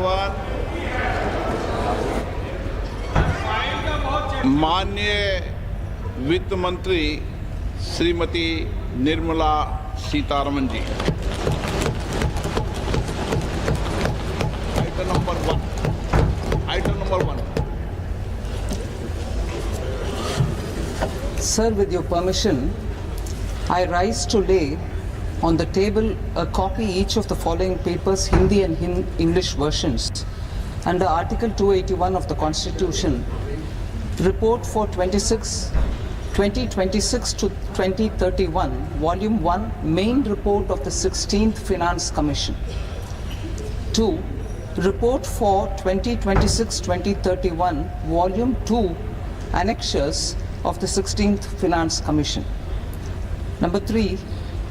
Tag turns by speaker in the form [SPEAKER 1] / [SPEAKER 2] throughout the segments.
[SPEAKER 1] one. माननीय वित्त मंत्री श्रीमती निर्मला सीतारमन जी. Item number one. Item number one.
[SPEAKER 2] Sir, with your permission, I rise to lay on the table a copy each of the following papers, Hindi and English versions, under Article 281 of the Constitution. Report for 2026 to 2031, Volume 1, Main Report of the 16th Finance Commission. 2. Report for 2026-2031, Volume 2, Annexures of the 16th Finance Commission. Number 3.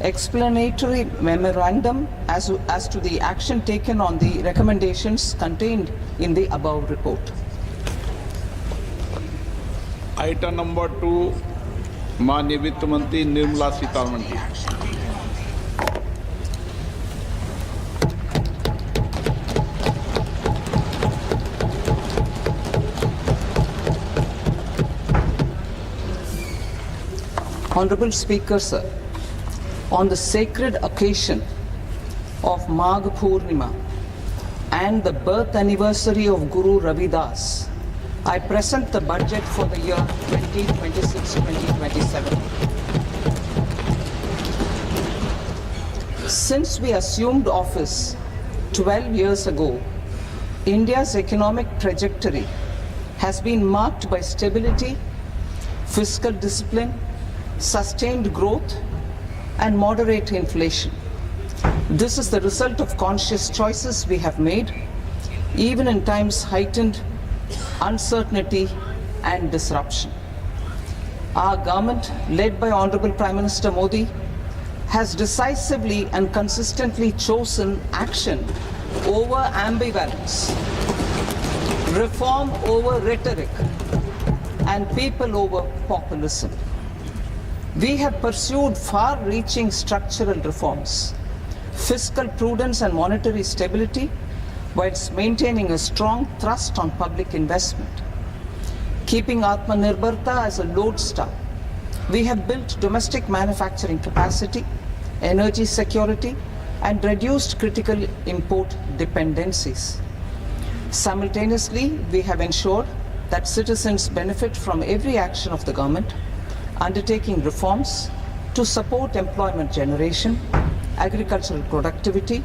[SPEAKER 2] Explanatory memorandum as to the action taken on the recommendations contained in the above report.
[SPEAKER 1] Item number 2, माननीय वित्त मंत्री निर्मला सीतारमन जी.
[SPEAKER 2] Honorable Speaker, sir, on the sacred occasion of Magh Purnima and the birth anniversary of Guru Ravidas, I present the budget for the year 2026-2027. Since we assumed office 12 years ago, India's economic trajectory has been marked by stability, fiscal discipline, sustained growth, and moderate inflation. This is the result of conscious choices we have made, even in times heightened uncertainty and disruption. Our government, led by Honorable Prime Minister Modi, has decisively and consistently chosen action over ambivalence, reform over rhetoric, and people over populism. We have pursued far-reaching structural reforms, fiscal prudence and monetary stability, whilst maintaining a strong thrust on public investment. Keeping Atmanirbharta as a lodestar, we have built domestic manufacturing capacity, energy security, and reduced critical import dependencies. Simultaneously, we have ensured that citizens benefit from every action of the government, undertaking reforms to support employment generation, agricultural productivity,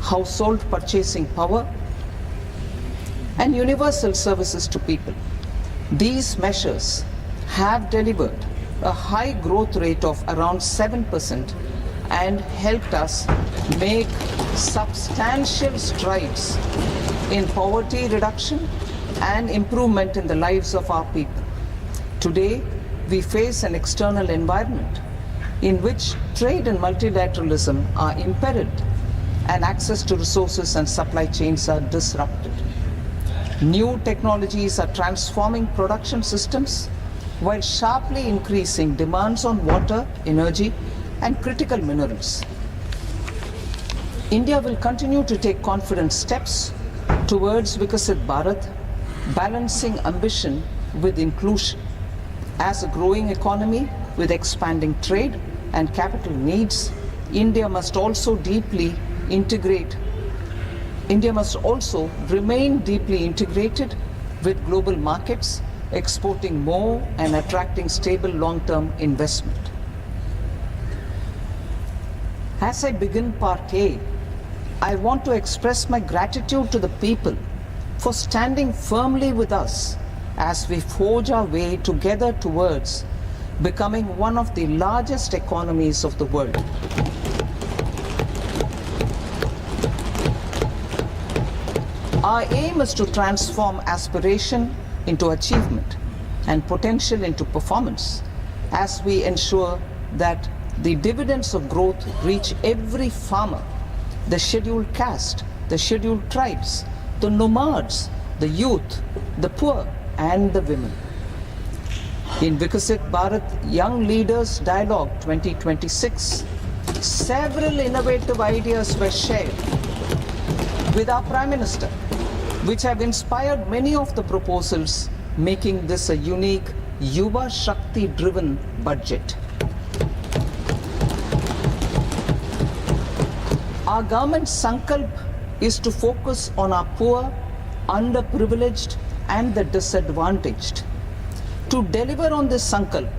[SPEAKER 2] household purchasing power, and universal services to people. These measures have delivered a high growth rate of around 7% and helped us make substantial strides in poverty reduction and improvement in the lives of our people. Today, we face an external environment in which trade and multilateralism are imperiled and access to resources and supply chains are disrupted. New technologies are transforming production systems while sharply increasing demands on water, energy, and critical minerals. India will continue to take confident steps towards Vikasit Bharat, balancing ambition with inclusion. As a growing economy with expanding trade and capital needs, India must also remain deeply integrated with global markets, exporting more and attracting stable long-term investment. As I begin Part A, I want to express my gratitude to the people for standing firmly with us as we forge our way together towards becoming one of the largest economies of the world. Our aim is to transform aspiration into achievement and potential into performance as we ensure that the dividends of growth reach every farmer, the scheduled caste, the scheduled tribes, the nomads, the youth, the poor, and the women. In Vikasit Bharat Young Leaders Dialogue 2026, several innovative ideas were shared with our Prime Minister, which have inspired many of the proposals, making this a unique Yuva Shakti driven budget. Our government's sankalp is to focus on our poor, underprivileged and the disadvantaged. To deliver on this sankalp,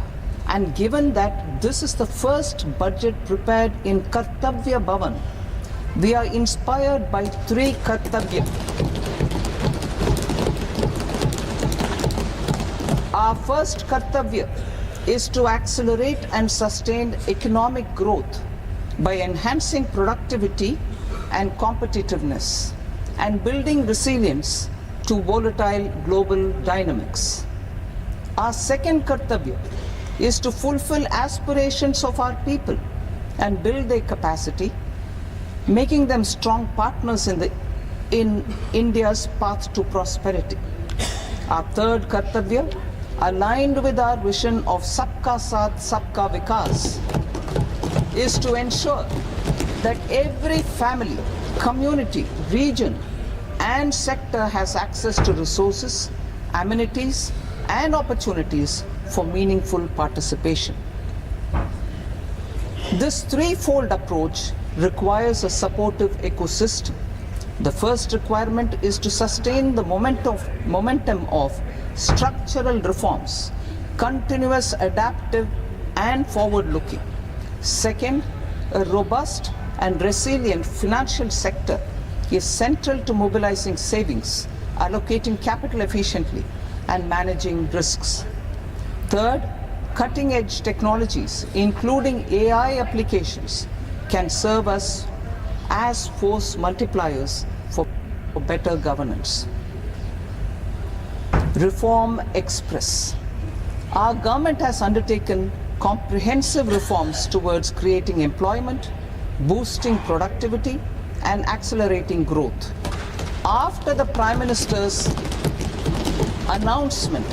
[SPEAKER 2] and given that this is the first budget prepared in Kartavya Bhavan, we are inspired by three Kartavya. Our first Kartavya is to accelerate and sustain economic growth by enhancing productivity and competitiveness and building resilience to volatile global dynamics. Our second Kartavya is to fulfill aspirations of our people and build their capacity, making them strong partners in India's path to prosperity. Our third Kartavya, aligned with our vision of Sabka Saath, Sabka Vikas, is to ensure that every family, community, region and sector has access to resources, amenities and opportunities for meaningful participation. This threefold approach requires a supportive ecosystem. The first requirement is to sustain the momentum of structural reforms, continuous, adaptive and forward-looking. Second, a robust and resilient financial sector is central to mobilizing savings, allocating capital efficiently and managing risks. Third, cutting-edge technologies, including AI applications, can serve us as force multipliers for better governance. Reform Express. Our government has undertaken comprehensive reforms towards creating employment, boosting productivity, and accelerating growth. After the Prime Minister's announcement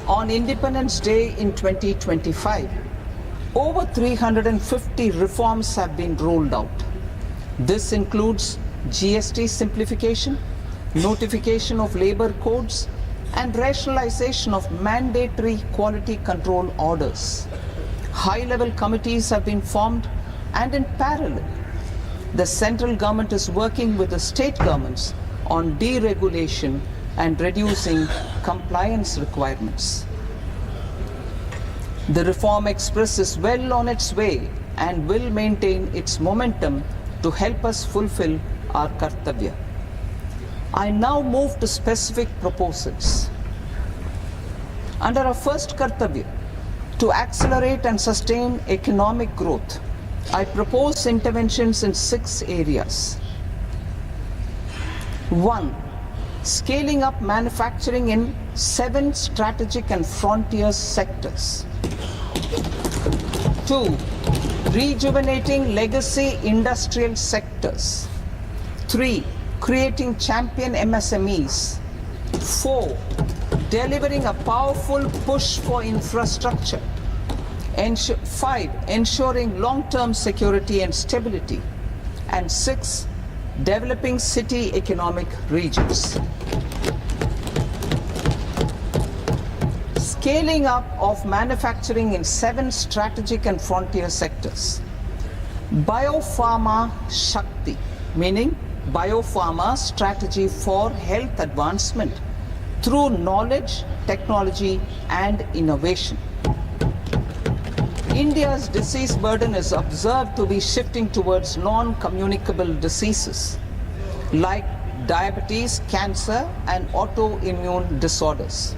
[SPEAKER 2] on Independence Day in 2025, over 350 reforms have been rolled out. This includes GST simplification, notification of labor codes, and rationalization of mandatory quality control orders. High-level committees have been formed, and in parallel, the central government is working with the state governments on deregulation and reducing compliance requirements. The Reform Express is well on its way and will maintain its momentum to help us fulfill our Kartavya. I now move to specific proposals. Under our first Kartavya, to accelerate and sustain economic growth, I propose interventions in 6 areas. 1. Scaling up manufacturing in 7 strategic and frontier sectors. 2. Rejuvenating legacy industrial sectors. 3. Creating champion MSMEs. 4. Delivering a powerful push for infrastructure. 5. Ensuring long-term security and stability. And 6. Developing city economic regions. Scaling up of manufacturing in 7 strategic and frontier sectors. Biopharma Shakti, meaning biopharma strategy for health advancement through knowledge, technology and innovation. India's disease burden is observed to be shifting towards non-communicable diseases like diabetes, cancer and autoimmune disorders.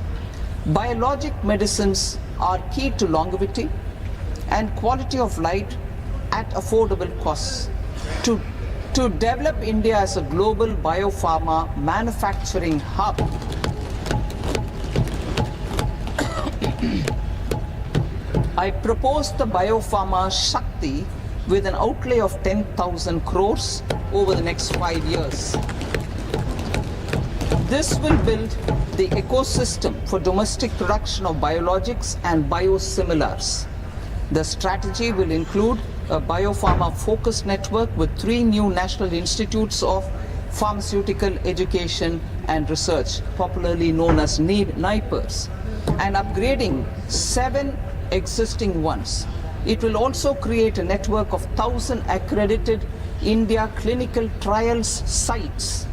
[SPEAKER 2] Biologic medicines are key to longevity and quality of life at affordable costs. To develop India as a global biopharma manufacturing hub, I propose the Biopharma Shakti with an outlay of 10,000 crores over the next 5 years. This will build the ecosystem for domestic production of biologics and biosimilars. The strategy will include a biopharma focused network with 3 new national institutes of pharmaceutical education and research, popularly known as NIPERS, and upgrading 7 existing ones. It will also create a network of 1,000 accredited India clinical trials sites.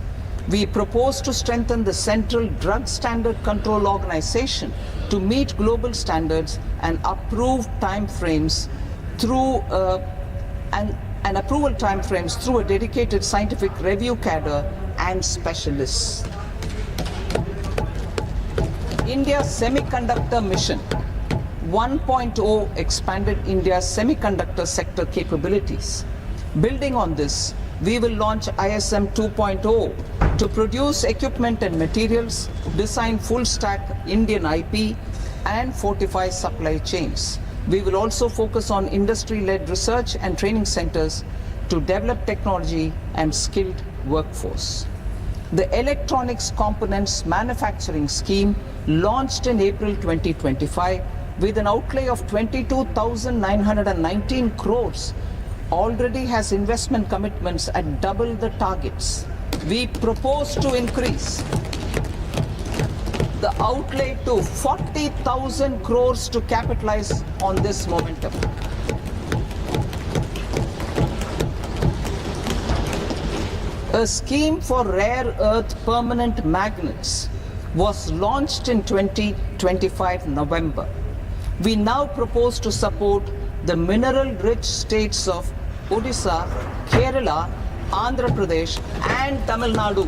[SPEAKER 2] We propose to strengthen the Central Drug Standard Control Organization to meet global standards and approve timeframes through and approval timeframes through a dedicated scientific review cadre and specialists. India's Semiconductor Mission 1.0 expanded India's semiconductor sector capabilities. Building on this, we will launch ISM 2.0 to produce equipment and materials, design full-stack Indian IP, and fortify supply chains. We will also focus on industry-led research and training centers to develop technology and skilled workforce. The Electronics Components Manufacturing Scheme, launched in April 2025 with an outlay of 22,919 crores, already has investment commitments at double the targets. We propose to increase the outlay to 40,000 crores to capitalize on this momentum. A scheme for rare earth permanent magnets was launched in 2025 November. We now propose to support the mineral-rich states of Odisha, Kerala, Andhra Pradesh and Tamil Nadu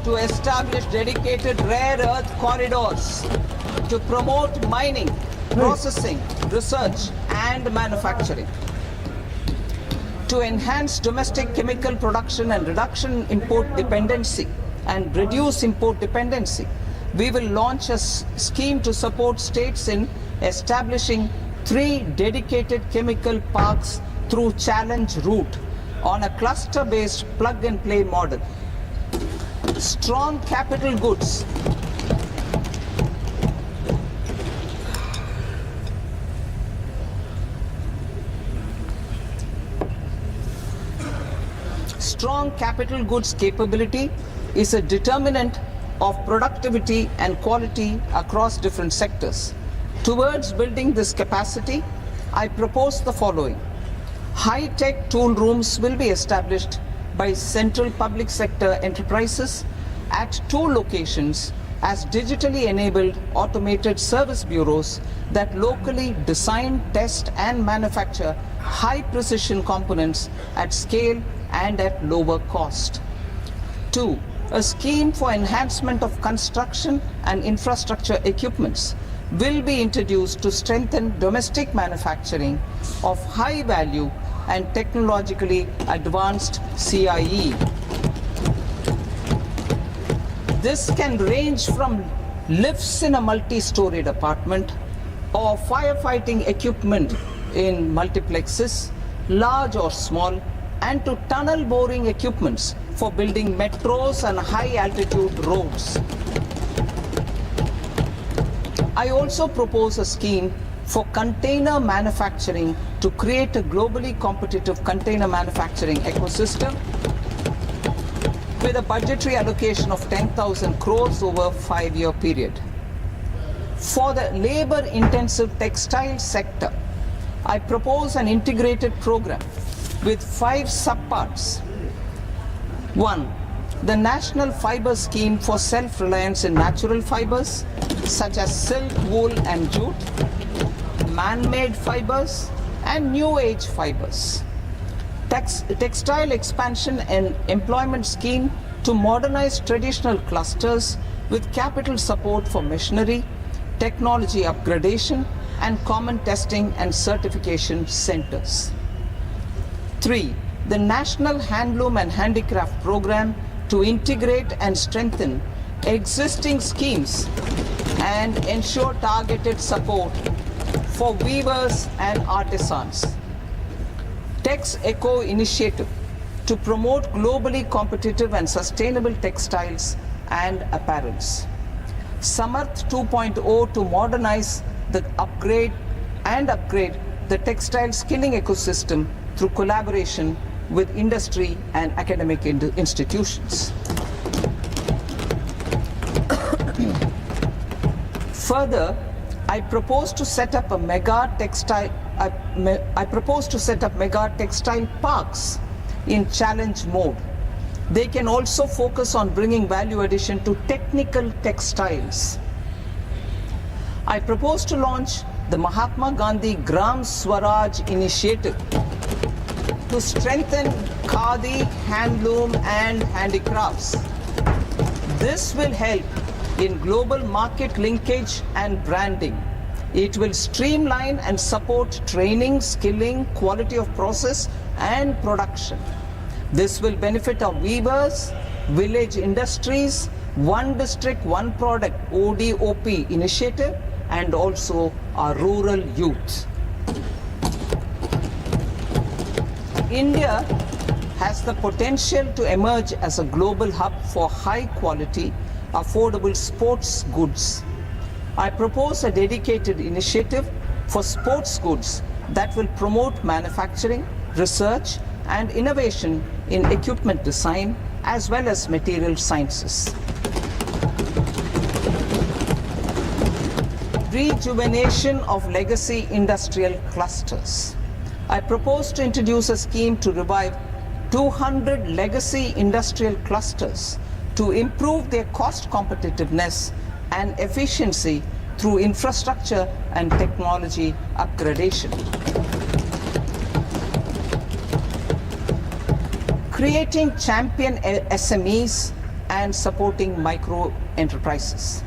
[SPEAKER 2] to establish dedicated rare earth corridors to promote mining, processing, research and manufacturing. To enhance domestic chemical production and reduction import dependency and reduce import dependency, we will launch a scheme to support states in establishing 3 dedicated chemical parks through challenge route on a cluster-based plug-and-play model. Strong capital goods. Strong capital goods capability is a determinant of productivity and quality across different sectors. Towards building this capacity, I propose the following. High-tech tool rooms will be established by central public sector enterprises at 2 locations as digitally enabled automated service bureaus that locally design, test and manufacture high-precision components at scale and at lower cost. 2. A scheme for enhancement of construction and infrastructure equipments will be introduced to strengthen domestic manufacturing of high value and technologically advanced CIE. This can range from lifts in a multi-storied apartment or firefighting equipment in multiplexes, large or small, and to tunnel boring equipments for building metros and high altitude roads. I also propose a scheme for container manufacturing to create a globally competitive container manufacturing ecosystem with a budgetary allocation of 10,000 crores over a 5-year period. For the labor-intensive textile sector, I propose an integrated program with 5 subparts. 1. The National Fiber Scheme for self-reliance in natural fibers such as silk, wool and jute, man-made fibers and new age fibers. Textile expansion and employment scheme to modernize traditional clusters with capital support for machinery, technology upgradation and common testing and certification centers. 3. The National Handloom and Handicraft Program to integrate and strengthen existing schemes and ensure targeted support for weavers and artisans. Tex Eco Initiative to promote globally competitive and sustainable textiles and apparels. Samarth 2.0 to modernize the upgrade the textile skilling ecosystem through collaboration with industry and academic institutions. Further, I propose to set up mega textile parks in challenge mode. They can also focus on bringing value addition to technical textiles. I propose to launch the Mahatma Gandhi Gram Swaraj initiative to strengthen khadi, handloom and handicrafts. This will help in global market linkage and branding. It will streamline and support training, skilling, quality of process and production. This will benefit our weavers, village industries, one district, one product ODOP initiative and also our rural youth. India has the potential to emerge as a global hub for high quality, affordable sports goods. I propose a dedicated initiative for sports goods that will promote manufacturing, research and innovation in equipment design as well as material sciences. Rejuvenation of legacy industrial clusters. I propose to introduce a scheme to revive 200 legacy industrial clusters to improve their cost competitiveness and efficiency through infrastructure and technology upgradation. Creating champion SMEs and supporting micro enterprises.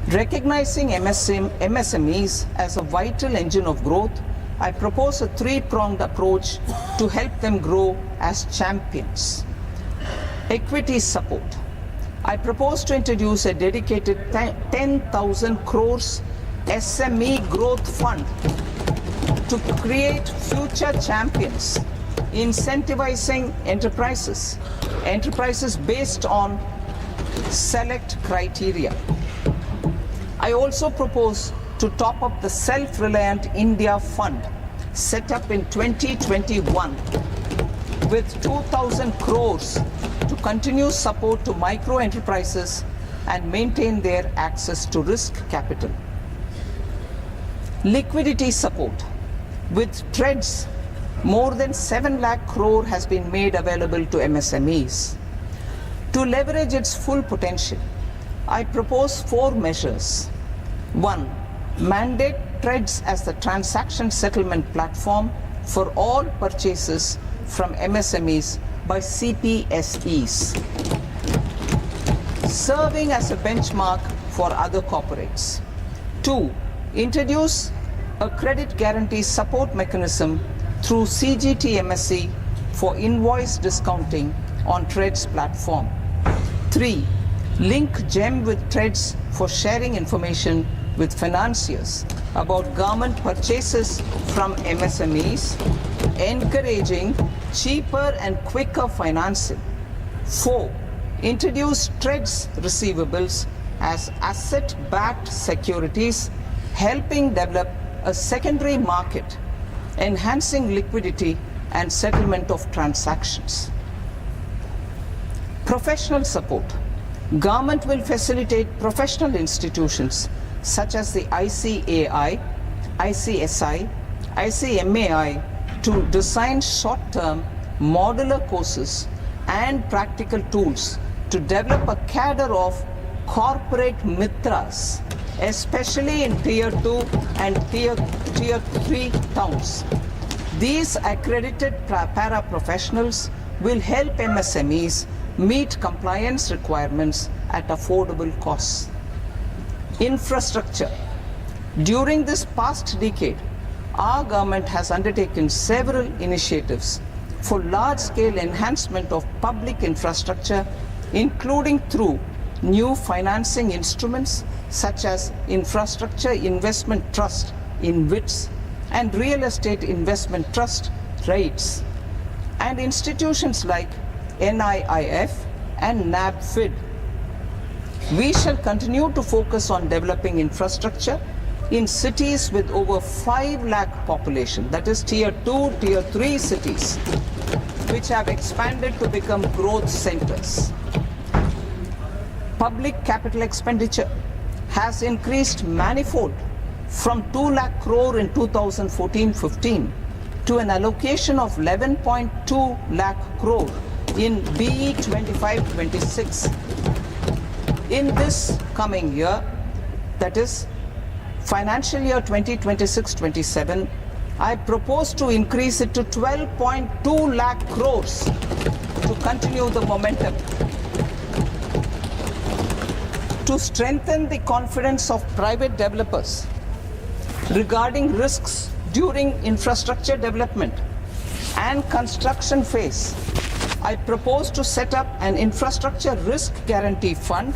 [SPEAKER 2] Recognizing MSMEs as a vital engine of growth, I propose a three-pronged approach to help them grow as champions. Equity support. I propose to introduce a dedicated 10,000 crores SME growth fund to create future champions, incentivizing enterprises based on select criteria. I also propose to top up the Self-Reliant India Fund set up in 2021 with 2,000 crores to continue support to micro enterprises and maintain their access to risk capital. Liquidity support. With TREDS, more than 7 lakh crore has been made available to MSMEs. To leverage its full potential, I propose 4 measures. 1. Mandate TREDS as the transaction settlement platform for all purchases from MSMEs by CPSEs, serving as a benchmark for other corporates. 2. Introduce a credit guarantee support mechanism through CGTMSE for invoice discounting on TREDS platform. 3. Link GEM with TREDS for sharing information with financiers about government purchases from MSMEs, encouraging cheaper and quicker financing. 4. Introduce TREDS receivables as asset-backed securities, helping develop a secondary market, enhancing liquidity and settlement of transactions. Professional support. Government will facilitate professional institutions such as the ICAI, ICSI, ICMAI to design short-term modular courses and practical tools to develop a cadre of corporate mitras, especially in Tier 2 and Tier 3 towns. These accredited para-professionals will help MSMEs meet compliance requirements at affordable costs. Infrastructure. During this past decade, our government has undertaken several initiatives for large-scale enhancement of public infrastructure, including through new financing instruments such as Infrastructure Investment Trust (InvITs) and Real Estate Investment Trust (REITs), and institutions like NIIF and NABFID. We shall continue to focus on developing infrastructure in cities with over 5 lakh population, that is Tier 2, Tier 3 cities, which have expanded to become growth centers. Public capital expenditure has increased manifold from 2 lakh crore in 2014-15 to an allocation of 11.2 lakh crore in BE 25-26. In this coming year, that is financial year 2026-27, I propose to increase it to 12.2 lakh crores to continue the momentum. To strengthen the confidence of private developers regarding risks during infrastructure development and construction phase, I propose to set up an infrastructure risk guarantee fund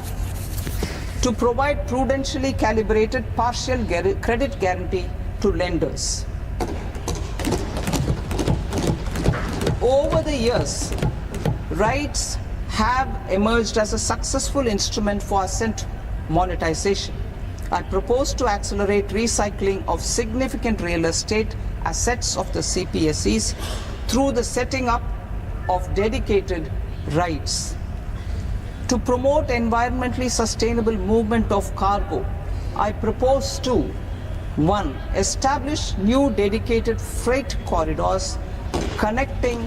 [SPEAKER 2] to provide prudentially calibrated partial credit guarantee to lenders. Over the years, RITES have emerged as a successful instrument for asset monetization. I propose to accelerate recycling of significant real estate assets of the CPSEs through the setting up of dedicated RITES. To promote environmentally sustainable movement of cargo, I propose to 1. Establish new dedicated freight corridors connecting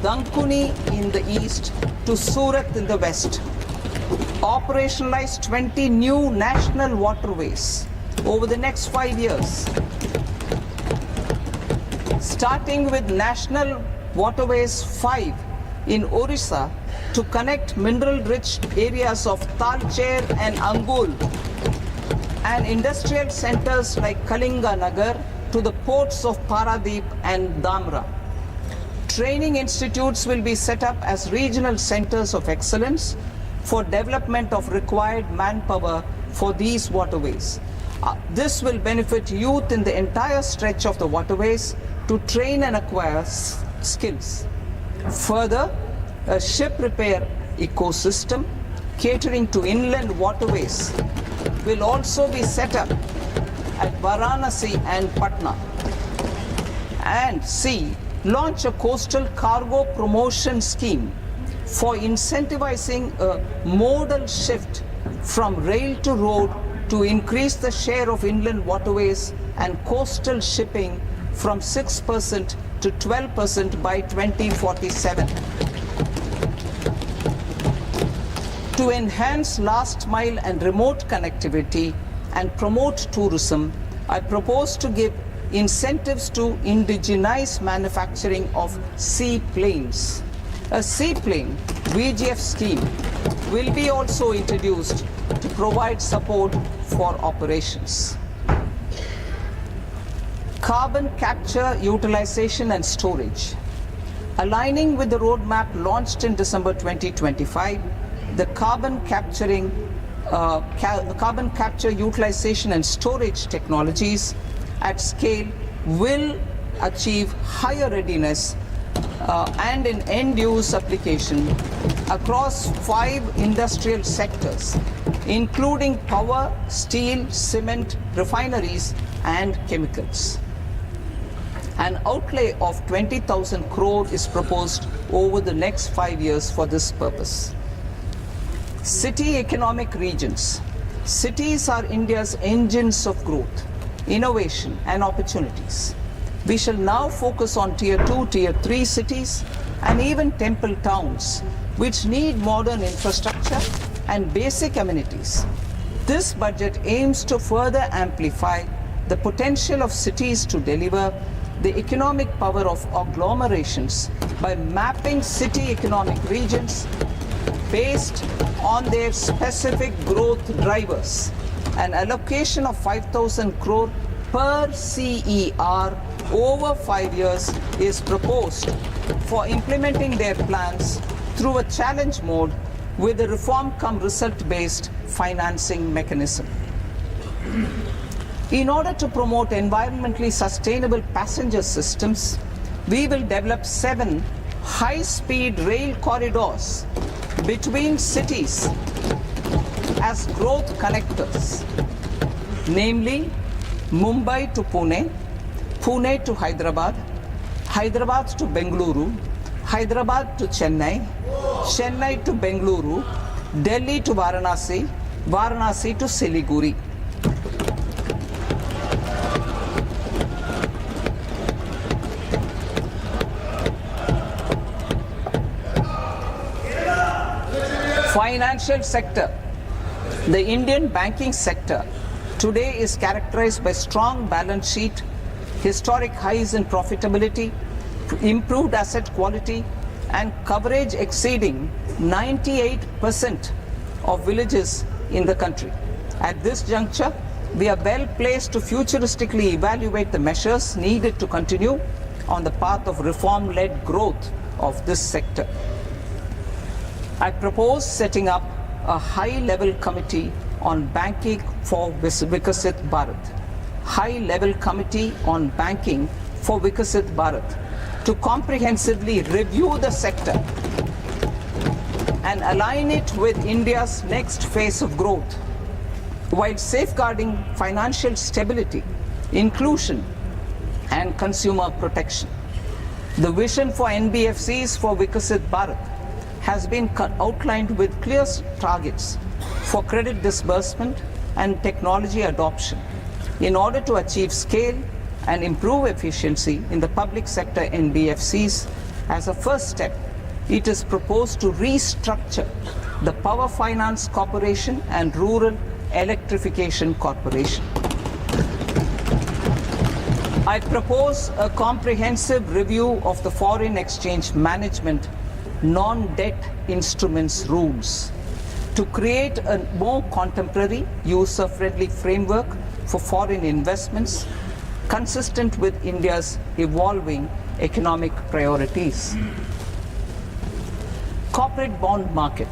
[SPEAKER 2] Dankuni in the east to Surat in the west. Operationalize 20 new national waterways over the next 5 years. Starting with National Waterways 5 in Orissa to connect mineral-rich areas of Talcher and Angul and industrial centers like Kalinga Nagar to the ports of Paradeep and Dhamra. Training institutes will be set up as regional centers of excellence for development of required manpower for these waterways. This will benefit youth in the entire stretch of the waterways to train and acquire skills. Further, a ship repair ecosystem catering to inland waterways will also be set up at Varanasi and Patna. And C. Launch a coastal cargo promotion scheme for incentivizing a modal shift from rail to road to increase the share of inland waterways and coastal shipping from 6% to 12% by 2047. To enhance last mile and remote connectivity and promote tourism, I propose to give incentives to indigenize manufacturing of seaplanes. A seaplane VGF scheme will be also introduced to provide support for operations. Carbon capture, utilization and storage. Aligning with the roadmap launched in December 2025, the carbon capture, utilization and storage technologies at scale will achieve higher readiness and in end-use application across 5 industrial sectors, including power, steel, cement, refineries, and chemicals. An outlay of 20,000 crore is proposed over the next 5 years for this purpose. City economic regions. Cities are India's engines of growth, innovation, and opportunities. We shall now focus on Tier 2, Tier 3 cities, and even temple towns, which need modern infrastructure and basic amenities. This budget aims to further amplify the potential of cities to deliver the economic power of agglomerations by mapping city economic regions based on their specific growth drivers. An allocation of 5,000 crore per CER over 5 years is proposed for implementing their plans through a challenge mode with a reform cum result based financing mechanism. In order to promote environmentally sustainable passenger systems, we will develop 7 high-speed rail corridors between cities as growth connectors, namely Mumbai to Pune, Pune to Hyderabad, Hyderabad to Bengaluru, Hyderabad to Chennai, Chennai to Bengaluru, Delhi to Varanasi, Varanasi to Siliguri. Financial sector. The Indian banking sector today is characterized by strong balance sheet, historic highs in profitability, improved asset quality, and coverage exceeding 98% of villages in the country. At this juncture, we are well placed to futuristically evaluate the measures needed to continue on the path of reform-led growth of this sector. I propose setting up a high-level committee on banking for Vikasit Bharat. High-level committee on banking for Vikasit Bharat to comprehensively review the sector and align it with India's next phase of growth while safeguarding financial stability, inclusion, and consumer protection. The vision for NBFCs for Vikasit Bharat has been outlined with clear targets for credit disbursement and technology adoption in order to achieve scale and improve efficiency in the public sector NBFCs. As a first step, it is proposed to restructure the Power Finance Corporation and Rural Electrification Corporation. I propose a comprehensive review of the foreign exchange management non-debt instruments rules to create a more contemporary, user-friendly framework for foreign investments consistent with India's evolving economic priorities. Corporate bond market.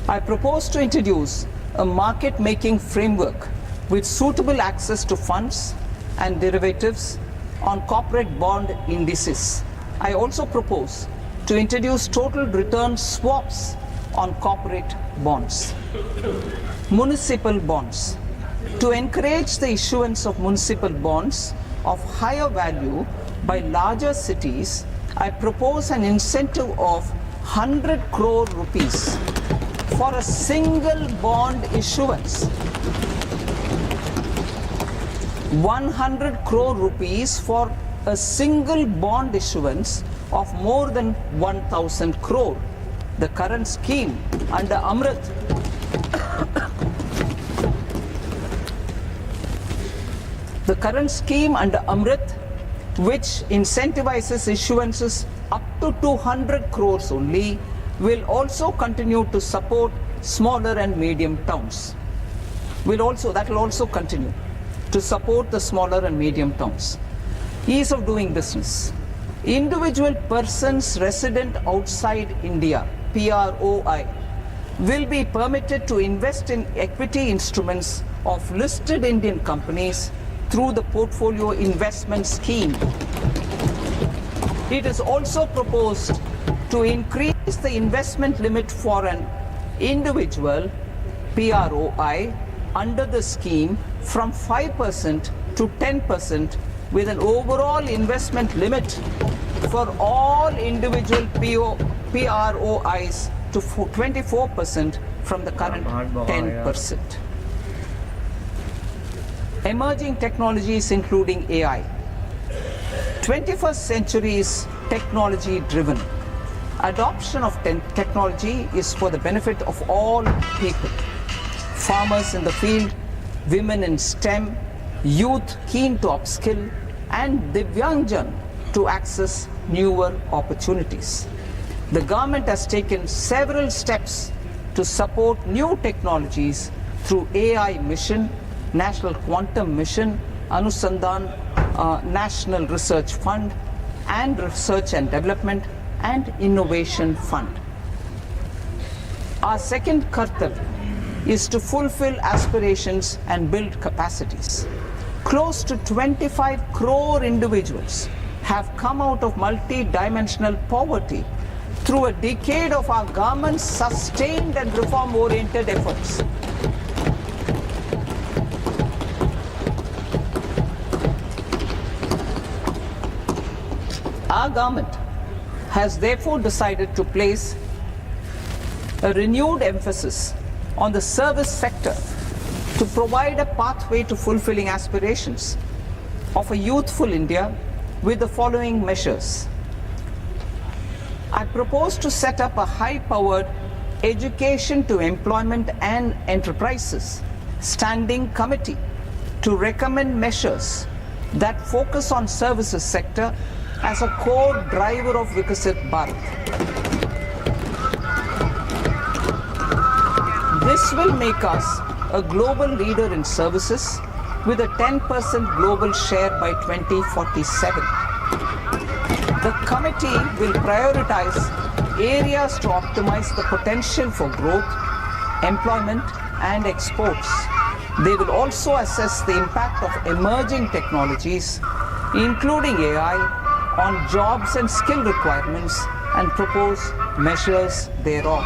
[SPEAKER 2] I propose to introduce a market-making framework with suitable access to funds and derivatives on corporate bond indices. I also propose to introduce total return swaps on corporate bonds. Municipal bonds. To encourage the issuance of municipal bonds of higher value by larger cities, I propose an incentive of 100 crore rupees for a single bond issuance. 100 crore rupees for a single bond issuance of more than 1,000 crore. The current scheme under Amrit which incentivizes issuances up to 200 crores only, will also continue to support smaller and medium towns. That will also continue to support the smaller and medium towns. Ease of doing business. Individual persons resident outside India, PROI, will be permitted to invest in equity instruments of listed Indian companies through the portfolio investment scheme. It is also proposed to increase the investment limit for an individual PROI under the scheme from 5% to 10%, with an overall investment limit for all individual PROIs to 24% from the current 10%. Emerging technologies including AI. 21st century is technology driven. Adoption of technology is for the benefit of all people. Farmers in the field, women in STEM, youth keen to upskill, and Divyangjan to access newer opportunities. The government has taken several steps to support new technologies through AI Mission, National Quantum Mission, Anusandhan National Research Fund, and Research and Development and Innovation Fund. Our second kartav is to fulfill aspirations and build capacities. Close to 25 crore individuals have come out of multi-dimensional poverty through a decade of our government's sustained and reform-oriented efforts. Our government has therefore decided to place a renewed emphasis on the service sector to provide a pathway to fulfilling aspirations of a youthful India with the following measures. I propose to set up a high-powered Education to Employment and Enterprises Standing Committee to recommend measures that focus on services sector as a core driver of Vikasit Bharat. This will make us a global leader in services with a 10% global share by 2047. The committee will prioritize areas to optimize the potential for growth, employment, and exports. They will also assess the impact of emerging technologies, including AI, on jobs and skill requirements and propose measures thereof.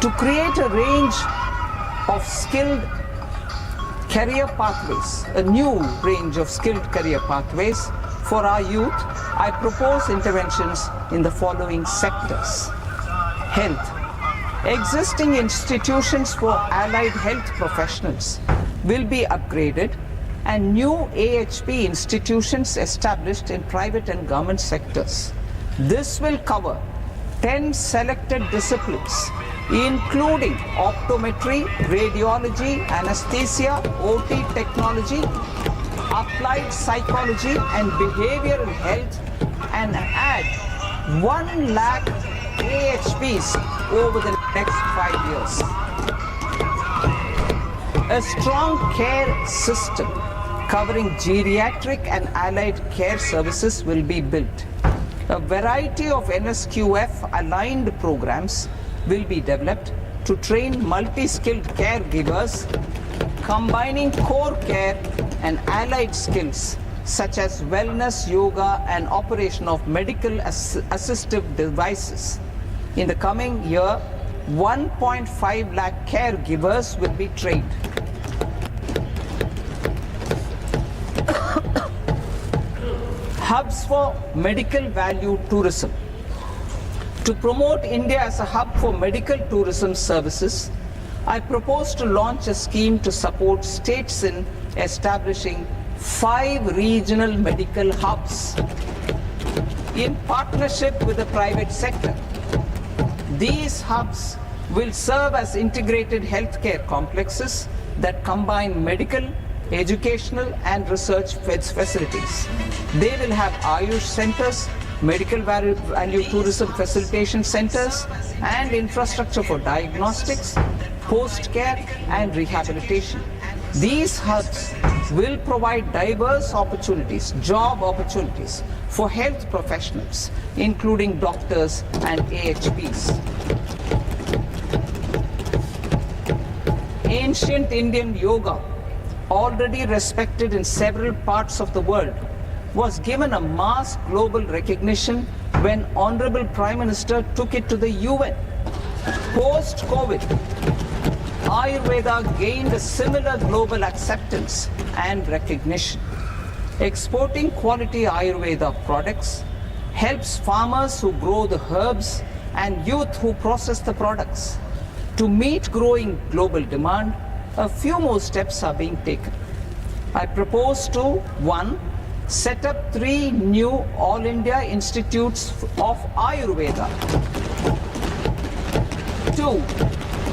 [SPEAKER 2] To create a range of skilled career pathways, a new range of skilled career pathways for our youth, I propose interventions in the following sectors. Health. Existing institutions for allied health professionals will be upgraded and new AHP institutions established in private and government sectors. This will cover 10 selected disciplines, including optometry, radiology, anesthesia, OT technology, applied psychology and behavioral health, and add 1 lakh AHPs over the next 5 years. A strong care system covering geriatric and allied care services will be built. A variety of NSQF aligned programs will be developed to train multi-skilled caregivers, combining core care and allied skills such as wellness, yoga, and operation of medical assistive devices. In the coming year, 1.5 lakh caregivers will be trained. Hubs for medical value tourism. To promote India as a hub for medical tourism services, I propose to launch a scheme to support states in establishing 5 regional medical hubs in partnership with the private sector. These hubs will serve as integrated healthcare complexes that combine medical, educational, and research facilities. They will have Ayush centers, medical value tourism facilitation centers, and infrastructure for diagnostics, post-care, and rehabilitation. These hubs will provide diverse opportunities, job opportunities for health professionals, including doctors and AHPs. Ancient Indian yoga, already respected in several parts of the world, was given a mass global recognition when Honorable Prime Minister took it to the UN. Post-COVID, Ayurveda gained a similar global acceptance and recognition. Exporting quality Ayurveda products helps farmers who grow the herbs and youth who process the products. To meet growing global demand, a few more steps are being taken. I propose to 1. Set up 3 new All India Institutes of Ayurveda. 2.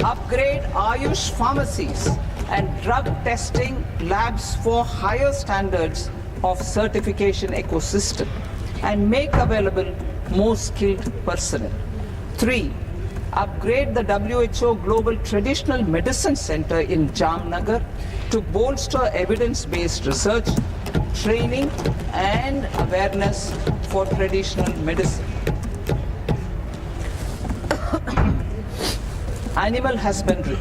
[SPEAKER 2] Upgrade Ayush pharmacies and drug testing labs for higher standards of certification ecosystem and make available more skilled personnel. 3. Upgrade the WHO Global Traditional Medicine Center in Jamnagar to bolster evidence-based research, training, and awareness for traditional medicine. Animal husbandry.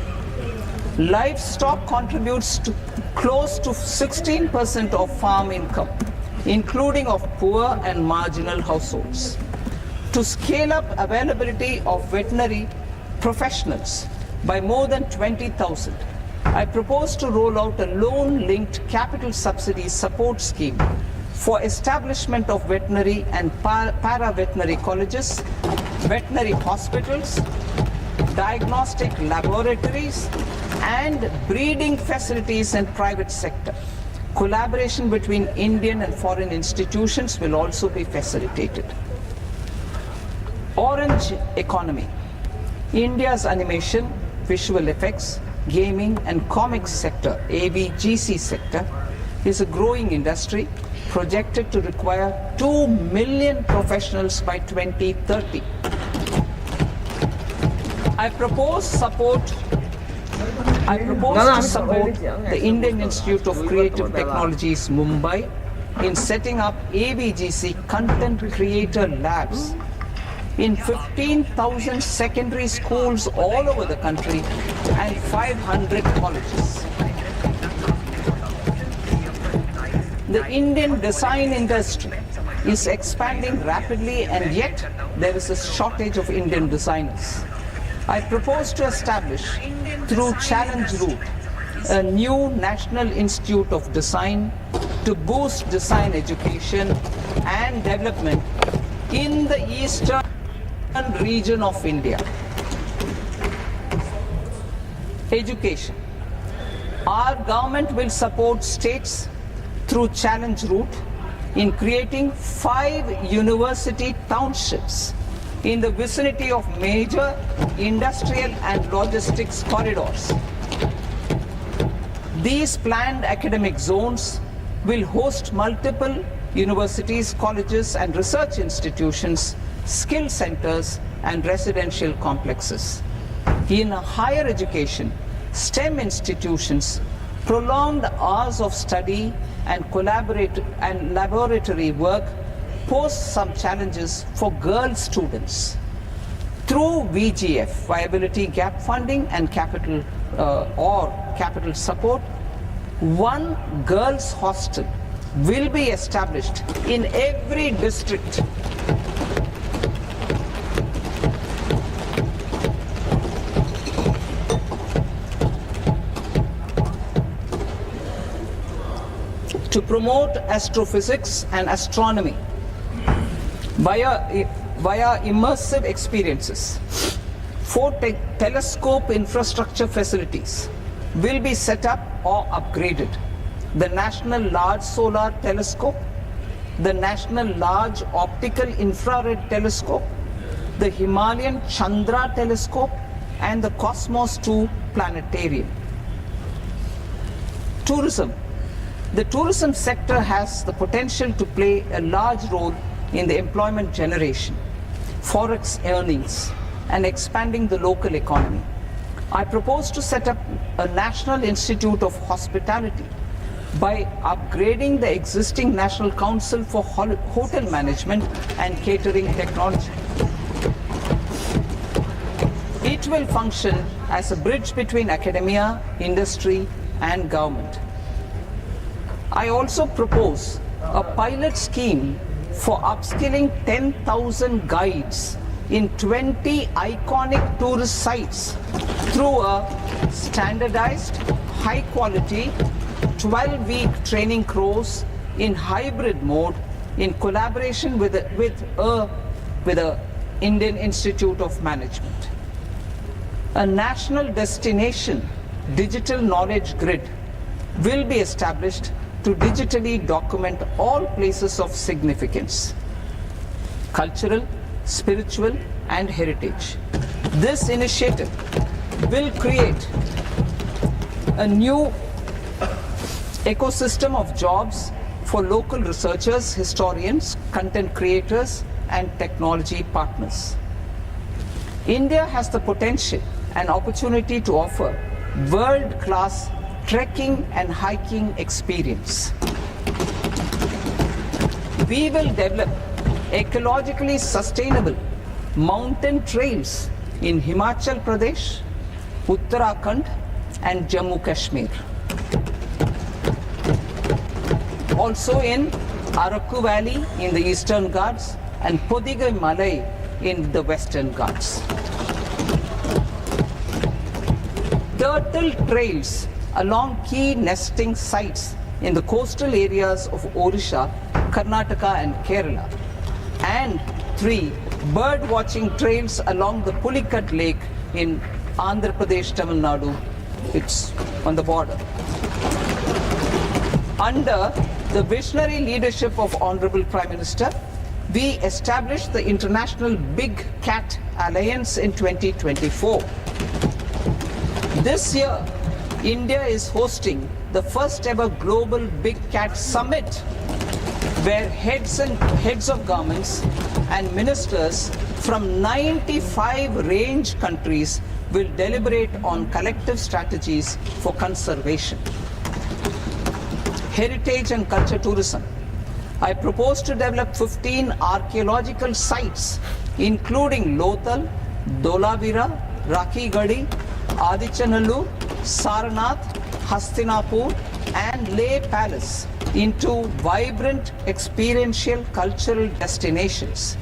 [SPEAKER 2] Livestock contributes to close to 16% of farm income, including of poor and marginal households. To scale up availability of veterinary professionals by more than 20,000, I propose to roll out a loan-linked capital subsidy support scheme for establishment of veterinary and para-veterinary colleges, veterinary hospitals, diagnostic laboratories, and breeding facilities in private sector. Collaboration between Indian and foreign institutions will also be facilitated. Orange economy. India's animation, visual effects, gaming and comics sector, AVGC sector, is a growing industry projected to require 2 million professionals by 2030. I propose to support the Indian Institute of Creative Technologies, Mumbai, in setting up AVGC content creator labs in 15,000 secondary schools all over the country and 500 colleges. The Indian design industry is expanding rapidly, and yet there is a shortage of Indian designers. I propose to establish, through challenge route, a new National Institute of Design to boost design education and development in the eastern region of India. Education. Our government will support states through challenge route in creating 5 university townships in the vicinity of major industrial and logistics corridors. These planned academic zones will host multiple universities, colleges and research institutions, skill centers and residential complexes. In higher education, STEM institutions, prolonged hours of study and laboratory work pose some challenges for girl students. Through VGF, viability gap funding and capital support, one girls' hostel will be established in every district. To promote astrophysics and astronomy via immersive experiences. 4 telescope infrastructure facilities will be set up or upgraded. The National Large Solar Telescope, the National Large Optical Infrared Telescope, the Himalayan Chandra Telescope, and the Cosmos 2 Planetarium. Tourism. The tourism sector has the potential to play a large role in the employment generation, forex earnings, and expanding the local economy. I propose to set up a National Institute of Hospitality by upgrading the existing National Council for Hotel Management and Catering Technology. It will function as a bridge between academia, industry, and government. I also propose a pilot scheme for upskilling 10,000 guides in 20 iconic tourist sites through a standardized, high-quality, 12-week training course in hybrid mode in collaboration with the Indian Institute of Management. A national destination digital knowledge grid will be established to digitally document all places of significance, cultural, spiritual, and heritage. This initiative will create a new ecosystem of jobs for local researchers, historians, content creators, and technology partners. India has the potential and opportunity to offer world-class trekking and hiking experience. We will develop ecologically sustainable mountain trails in Himachal Pradesh, Uttarakhand, and Jammu Kashmir. Also in Araku Valley in the Eastern Ghats and Podigai Malai in the Western Ghats. Turtle trails along key nesting sites in the coastal areas of Odisha Karnataka and Kerala. And 3. Bird watching trails along the Pulikat Lake in Andhra Pradesh, Tamil Nadu. It's on the border. Under the visionary leadership of Honorable Prime Minister, we established the International Big Cat Alliance in 2024. This year, India is hosting the first ever Global Big Cat Summit, where heads of governments and ministers from 95 range countries will deliberate on collective strategies for conservation. Heritage and culture tourism. I propose to develop 15 archaeological sites, including Lothal, Dholavira, Rakhi Gadi, Adichanallur, Saranath, Hastinapur, and Leh Palace into vibrant experiential cultural destinations.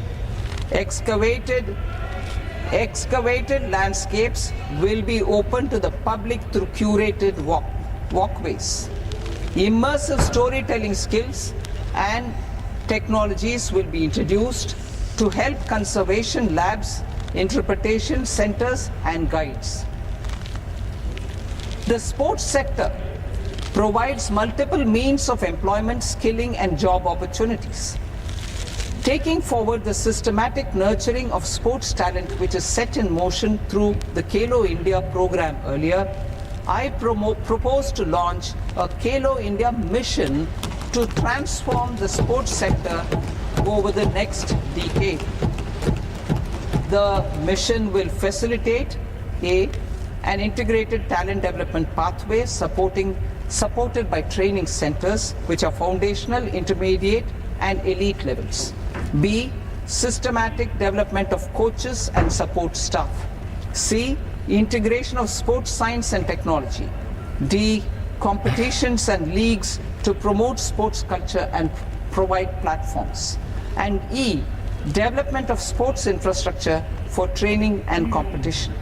[SPEAKER 2] Excavated landscapes will be open to the public through curated walkways. Immersive storytelling skills and technologies will be introduced to help conservation labs, interpretation centers, and guides. The sports sector provides multiple means of employment, skilling, and job opportunities. Taking forward the systematic nurturing of sports talent which is set in motion through the Khelo India program earlier, I propose to launch a Khelo India mission to transform the sports sector over the next decade. The mission will facilitate an integrated talent development pathway supported by training centers which are foundational, intermediate, and elite levels. B. Systematic development of coaches and support staff. C. Integration of sports science and technology. D. Competitions and leagues to promote sports culture and provide platforms. And E. Development of sports infrastructure for training and competition.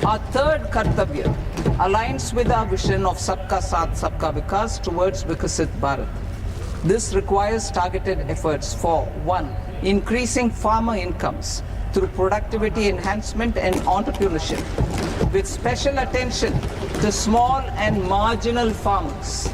[SPEAKER 2] Our third Kartavya aligns with our vision of Sabka Saath, Sabka Vikas towards Vikasit Bharat. This requires targeted efforts for 1. Increasing farmer incomes through productivity enhancement and entrepreneurship, with special attention to small and marginal farmers.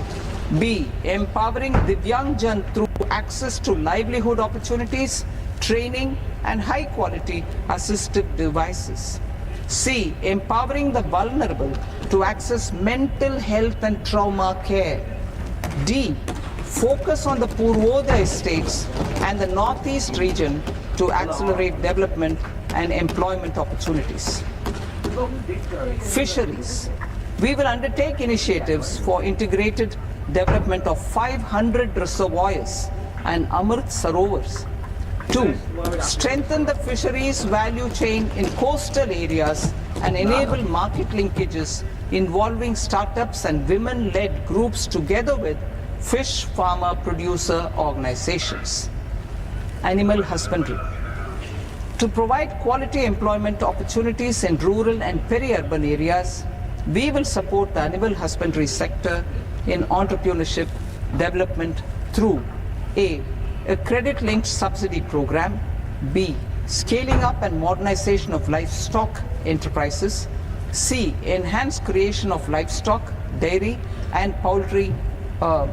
[SPEAKER 2] B. Empowering Divyang Jan through access to livelihood opportunities, training, and high-quality assistive devices. C. Empowering the vulnerable to access mental health and trauma care. D. Focus on the Purvodaya states and the Northeast region to accelerate development and employment opportunities. Fisheries. We will undertake initiatives for integrated development of 500 reservoirs and Amrit Sarovars. 2. Strengthen the fisheries value chain in coastal areas and enable market linkages involving startups and women-led groups together with fish farmer producer organizations. Animal husbandry. To provide quality employment opportunities in rural and peri-urban areas, we will support the animal husbandry sector in entrepreneurship development through A. A credit-linked subsidy program. B. Scaling up and modernization of livestock enterprises. C. Enhanced creation of livestock, dairy, and poultry. I'll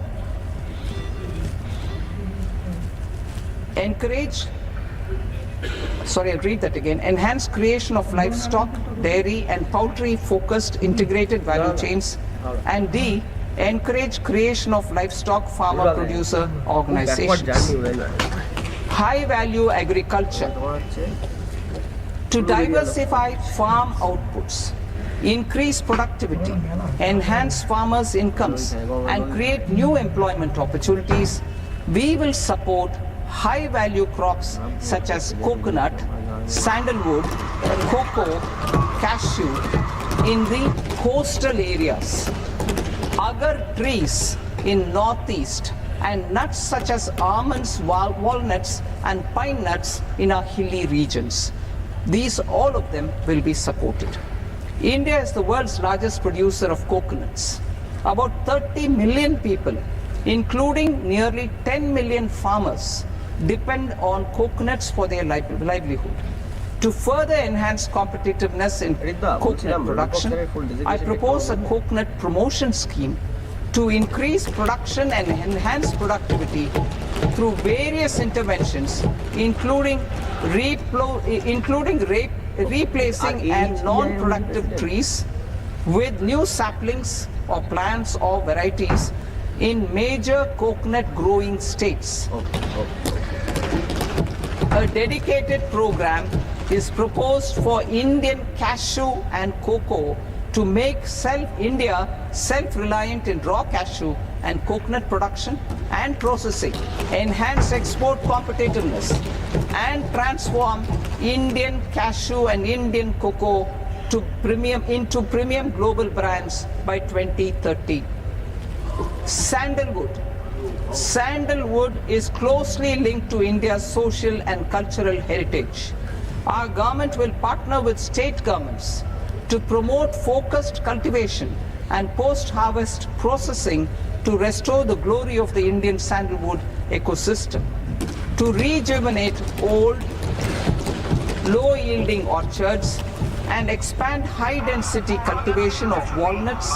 [SPEAKER 2] read that again. Enhanced creation of livestock, dairy, and poultry-focused integrated value chains. And D. Encourage creation of livestock farmer producer organizations. High value agriculture. To diversify farm outputs, increase productivity, enhance farmers' incomes, and create new employment opportunities, we will support high value crops such as coconut, sandalwood, cocoa, cashew in the coastal areas. Agar trees in northeast and nuts such as almonds, walnuts, and pine nuts in our hilly regions. These, all of them, will be supported. India is the world's largest producer of coconuts. About 30 million people including nearly 10 million farmers, depend on coconuts for their livelihood. To further enhance competitiveness in coconut production, I propose a coconut promotion scheme to increase production and enhance productivity through various interventions, including replacing and non-productive trees with new saplings or plants or varieties in major coconut growing states. A dedicated program is proposed for Indian cashew and cocoa to make India self-reliant in raw cashew and coconut production and processing, enhance export competitiveness, and transform Indian cashew and Indian cocoa into premium global brands by 2030. Sandalwood. Sandalwood is closely linked to India's social and cultural heritage. Our government will partner with state governments to promote focused cultivation and post-harvest processing to restore the glory of the Indian sandalwood ecosystem, to rejuvenate old, low-yielding orchards and expand high-density cultivation of walnuts,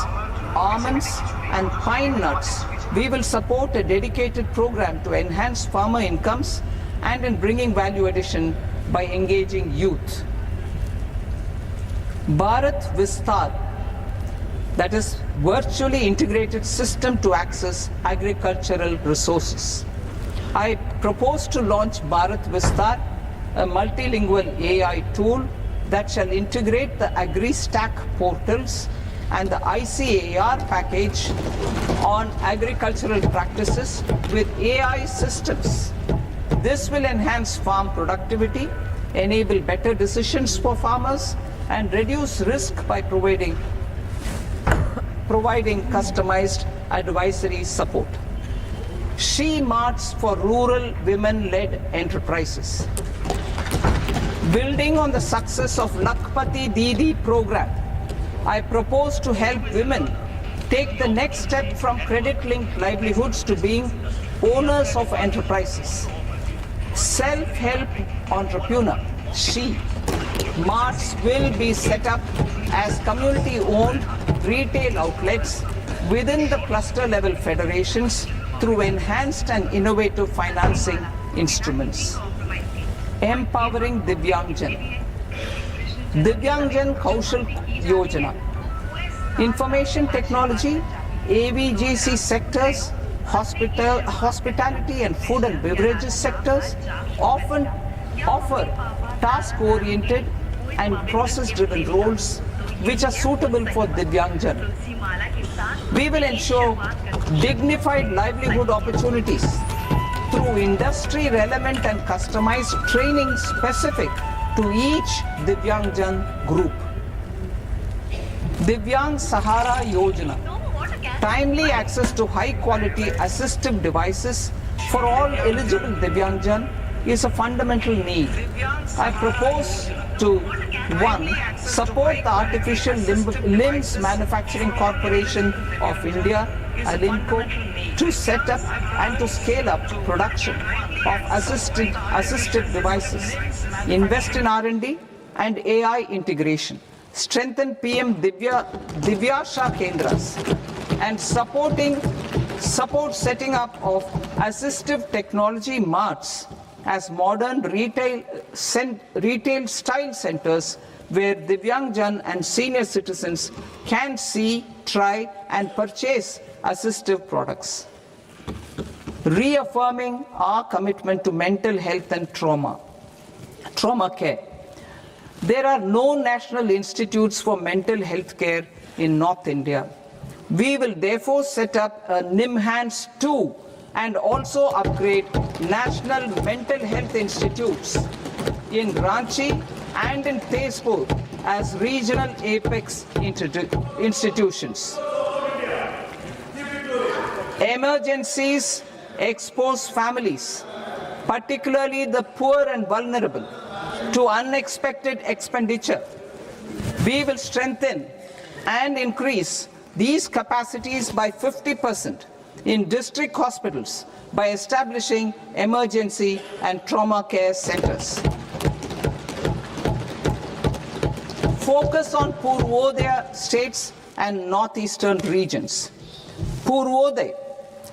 [SPEAKER 2] almonds and pine nuts. We will support a dedicated program to enhance farmer incomes and in bringing value addition by engaging youth. Bharat Vistar, that is virtually integrated system to access agricultural resources. I propose to launch Bharat Vistar, a multilingual AI tool that shall integrate the AgriStack portals and the ICAR package on agricultural practices with AI systems. This will enhance farm productivity, enable better decisions for farmers, and reduce risk by providing customized advisory support. She Marts for rural women-led enterprises. Building on the success of Lakpati Didi program, I propose to help women take the next step from credit-linked livelihoods to being owners of enterprises. Self-help entrepreneur, She Marts will be set up as community-owned retail outlets within the cluster-level federations through enhanced and innovative financing instruments. Empowering Divyangjan. Divyangjan Kaushal Yojana. Information technology, AVGC sectors, hospitality and food and beverages sectors often offer task-oriented and process-driven roles which are suitable for Divyangjan. We will ensure dignified livelihood opportunities through industry-relevant and customized training specific to each Divyangjan group. Divyang Sahara Yojana. Timely access to high-quality assistive devices for all eligible Divyangjan is a fundamental need. I propose to 1. Support the Artificial Limbs Manufacturing Corporation of India, Alimco, to set up and to scale up production of assistive devices, invest in R&D and AI integration, strengthen PM Divyasha Kendras, and support setting up of assistive technology marts as modern retail style centers where Divyangjan and senior citizens can see, try and purchase assistive products. Reaffirming our commitment to mental health and trauma care. There are no national institutes for mental health care in North India. We will therefore set up a NIMHANS 2 and also upgrade national mental health institutes in Ranchi and in Tezpur as regional apex institutions. Emergencies expose families, particularly the poor and vulnerable, to unexpected expenditure. We will strengthen and increase these capacities by 50% in district hospitals by establishing emergency and trauma care centers. Focus on Purvodaya states and northeastern regions. Purvodaya,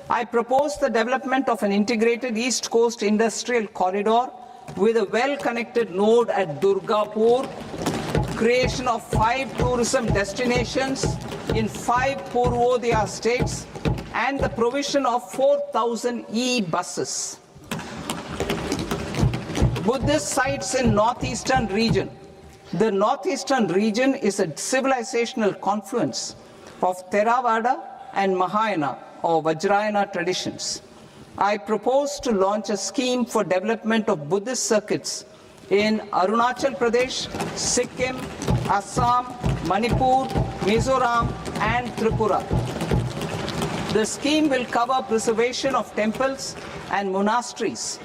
[SPEAKER 2] I propose the development of an integrated East Coast industrial corridor with a well-connected node at Durgapur, creation of 5 tourism destinations in 5 Purvodaya states, and the provision of 4,000 e-buses. Buddhist sites in northeastern region. The northeastern region is a civilizational confluence of Theravada and Mahayana or Vajrayana traditions. I propose to launch a scheme for development of Buddhist circuits in Arunachal Pradesh, Sikkim, Assam, Manipur, Mizoram, and Tripura. The scheme will cover preservation of temples and monasteries,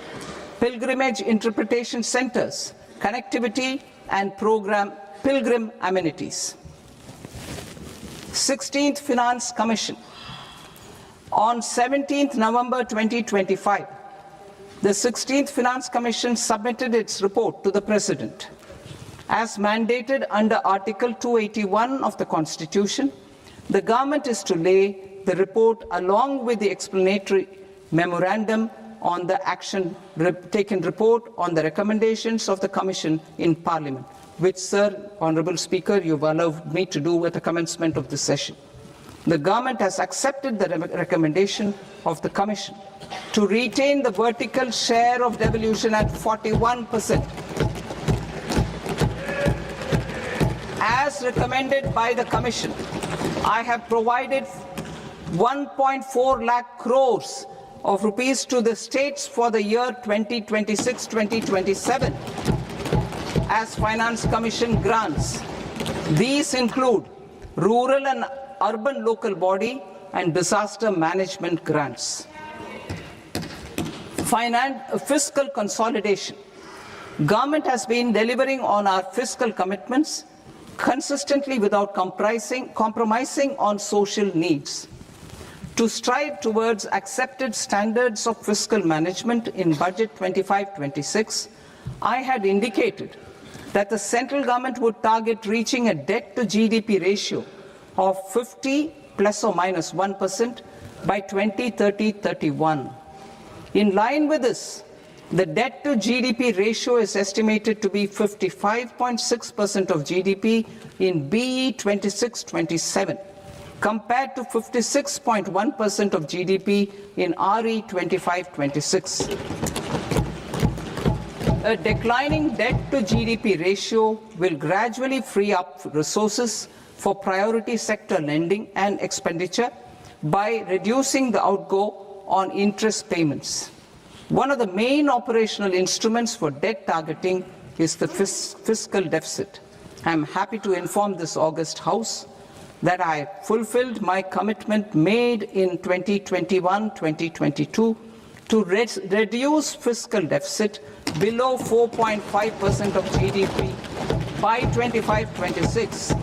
[SPEAKER 2] pilgrimage interpretation centers, connectivity, and pilgrim amenities. 16th Finance Commission. On 17th November 2025, the 16th Finance Commission submitted its report to the President. As mandated under Article 281 of the Constitution, the government is to lay the report along with the explanatory memorandum on the action taken report on the recommendations of the Commission in Parliament, which, Sir, Honourable Speaker, you've allowed me to do at the commencement of this session. The government has accepted the recommendation of the Commission to retain the vertical share of devolution at 41%. As recommended by the Commission, I have provided 1.4 lakh crores of rupees to the states for the year 2026-2027 as Finance Commission grants. These include rural and urban local body and disaster management grants. Fiscal consolidation. Government has been delivering on our fiscal commitments consistently without compromising on social needs. To strive towards accepted standards of fiscal management in Budget 25-26, I had indicated that the central government would target reaching a debt to GDP ratio of 50 plus or minus 1% by 2030-31. In line with this, the debt to GDP ratio is estimated to be 55.6% of GDP in BE 26-27, compared to 56.1% of GDP in RE 25-26. A declining debt to GDP ratio will gradually free up resources for priority sector lending and expenditure by reducing the outgo on interest payments. One of the main operational instruments for debt targeting is the fiscal deficit. I am happy to inform this august House that I fulfilled my commitment made in 2021-2022 to reduce fiscal deficit below 4.5% of GDP by 25-26.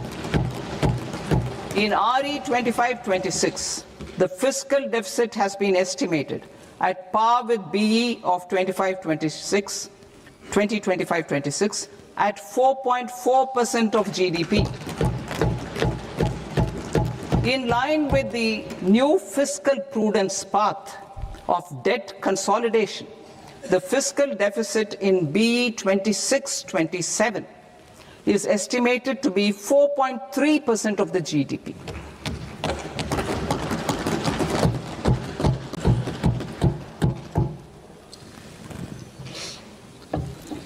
[SPEAKER 2] In RE 25-26, the fiscal deficit has been estimated at par with BE of 2025-26 at 4.4% of GDP. In line with the new fiscal prudence path of debt consolidation, the fiscal deficit in BE 26-27 is estimated to be 4.3% of the GDP.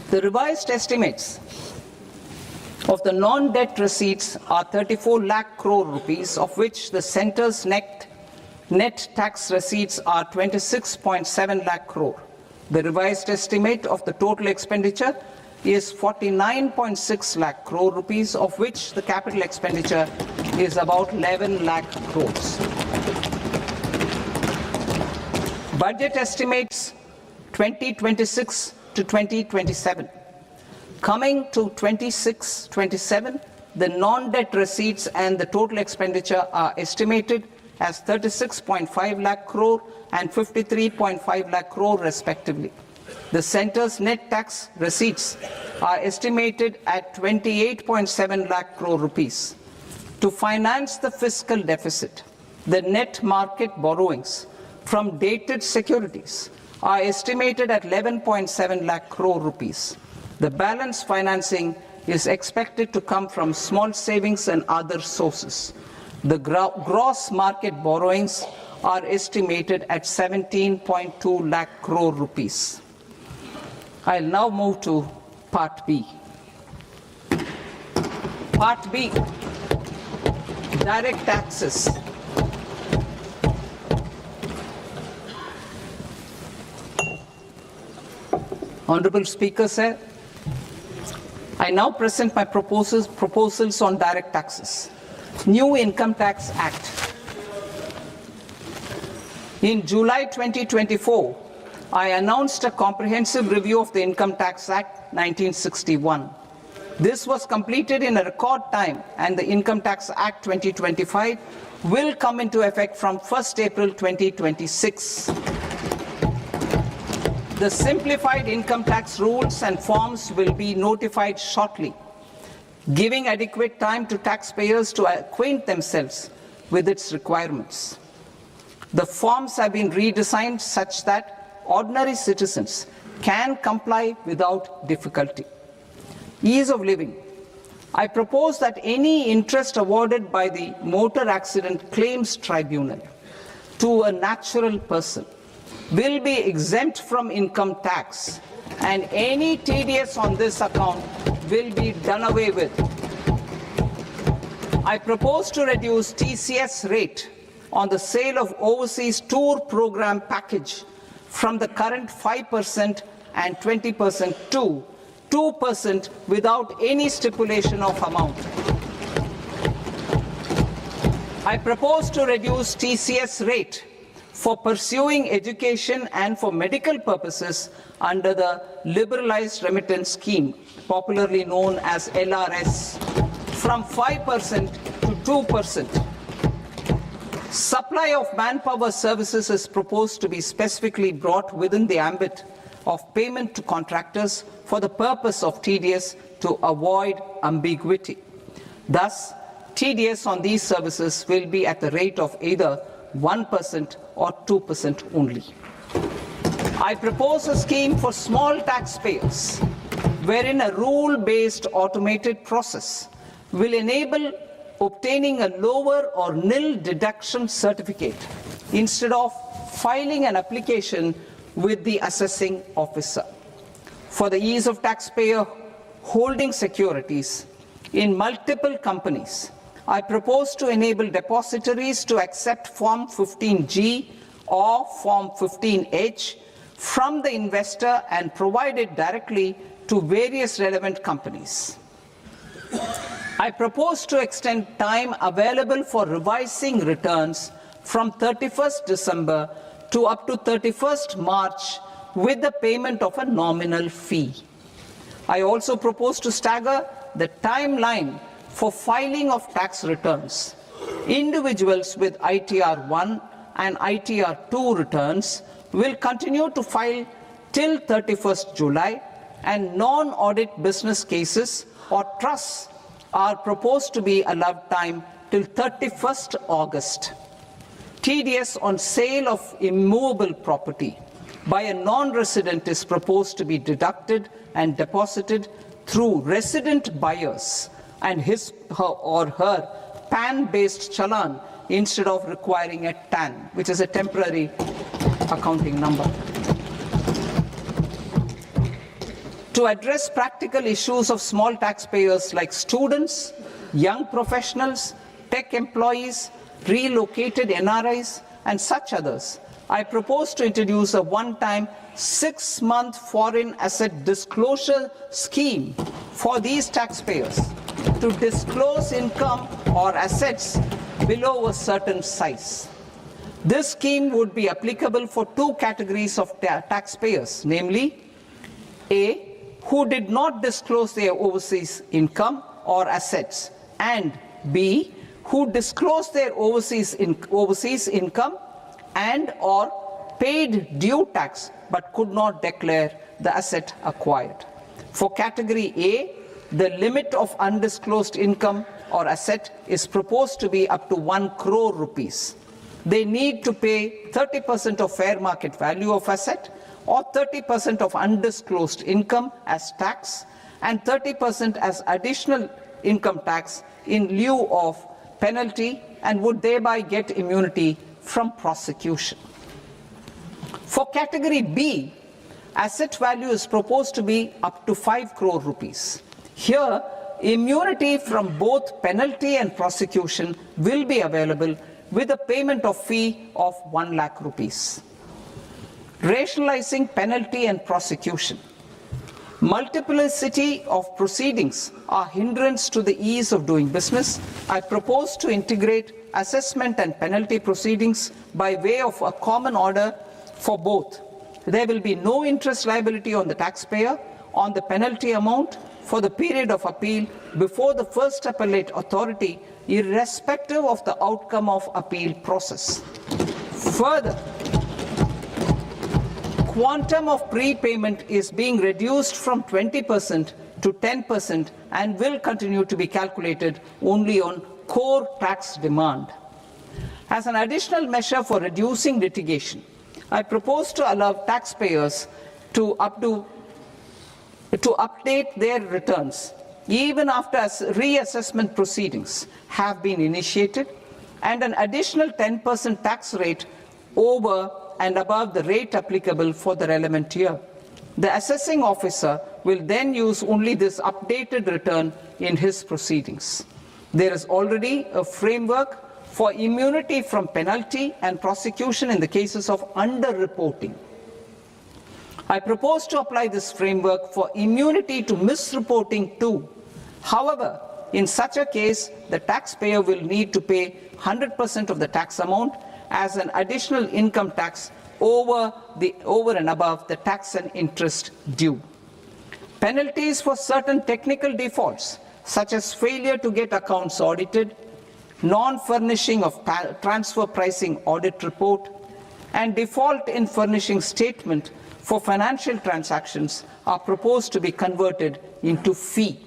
[SPEAKER 2] The revised estimates of the non-debt receipts are 34 lakh crore rupees, of which the centre's net tax receipts are 26.7 lakh crore. The revised estimate of the total expenditure is 49.6 lakh crore rupees, of which the capital expenditure is about 11 lakh crores. Budget estimates 2026 to 2027. Coming to 26-27, the non-debt receipts and the total expenditure are estimated as 36.5 lakh crore and 53.5 lakh crore respectively. The centre's net tax receipts are estimated at 28.7 lakh crore rupees. To finance the fiscal deficit, the net market borrowings from dated securities are estimated at 11.7 lakh crore rupees. The balance financing is expected to come from small savings and other sources. The gross market borrowings are estimated at 17.2 lakh crore rupees. I'll now move to Part B. Part B, direct taxes. Honorable Speaker, sir, I now present my proposals on direct taxes. New Income Tax Act. In July 2024, I announced a comprehensive review of the Income Tax Act 1961. This was completed in a record time, and the Income Tax Act 2025 will come into effect from 1st April 2026. The simplified income tax rules and forms will be notified shortly, giving adequate time to taxpayers to acquaint themselves with its requirements. The forms have been redesigned such that ordinary citizens can comply without difficulty. Ease of living. I propose that any interest awarded by the Motor Accident Claims Tribunal to a natural person will be exempt from income tax, and any TDS on this account will be done away with. I propose to reduce TCS rate on the sale of overseas tour program package from the current 5% and 20% to 2% without any stipulation of amount. I propose to reduce TCS rate for pursuing education and for medical purposes under the Liberalized Remittance Scheme, popularly known as LRS, from 5% to 2%. Supply of manpower services is proposed to be specifically brought within the ambit of payment to contractors for the purpose of TDS to avoid ambiguity. Thus, TDS on these services will be at the rate of either 1% or 2% only. I propose a scheme for small taxpayers, wherein a rule-based automated process will enable obtaining a lower or nil deduction certificate instead of filing an application with the assessing officer. For the ease of taxpayer holding securities in multiple companies, I propose to enable depositories to accept Form 15G or Form 15H from the investor and provide it directly to various relevant companies. I propose to extend time available for revising returns from 31st December to up to 31st March with the payment of a nominal fee. I also propose to stagger the timeline for filing of tax returns. Individuals with ITR 1 and ITR 2 returns will continue to file till 31st July, and non-audit business cases or trusts are proposed to be allowed time till 31st August. TDS on sale of immovable property by a non-resident is proposed to be deducted and deposited through resident buyers and his or her PAN-based challan instead of requiring a TAN, which is a temporary accounting number. To address practical issues of small taxpayers like students, young professionals, tech employees, relocated NRIs, and such others, I propose to introduce a one-time 6-month foreign asset disclosure scheme for these taxpayers to disclose income or assets below a certain size. This scheme would be applicable for two categories of taxpayers, namely, A, who did not disclose their overseas income or assets, and B, who disclosed their overseas income and or paid due tax but could not declare the asset acquired. For category A, the limit of undisclosed income or asset is proposed to be up to 1 crore rupees. They need to pay 30% of fair market value of asset or 30% of undisclosed income as tax and 30% as additional income tax in lieu of penalty, and would thereby get immunity from prosecution. For category B, asset value is proposed to be up to 5 crore rupees. Here, immunity from both penalty and prosecution will be available with a payment of fee of 1 lakh rupees. Rationalizing penalty and prosecution. Multiplicity of proceedings are hindrance to the ease of doing business. I propose to integrate assessment and penalty proceedings by way of a common order for both. There will be no interest liability on the taxpayer on the penalty amount for the period of appeal before the first appellate authority, irrespective of the outcome of appeal process. Further, quantum of prepayment is being reduced from 20% to 10% and will continue to be calculated only on core tax demand. As an additional measure for reducing litigation, I propose to allow taxpayers to update their returns even after reassessment proceedings have been initiated, and an additional 10% tax rate over and above the rate applicable for the relevant year. The assessing officer will then use only this updated return in his proceedings. There is already a framework for immunity from penalty and prosecution in the cases of underreporting. I propose to apply this framework for immunity to misreporting too. However, in such a case, the taxpayer will need to pay 100% of the tax amount as an additional income tax over and above the tax and interest due. Penalties for certain technical defaults, such as failure to get accounts audited, non-furnishing of transfer pricing audit report, and default in furnishing statement for financial transactions are proposed to be converted into fee.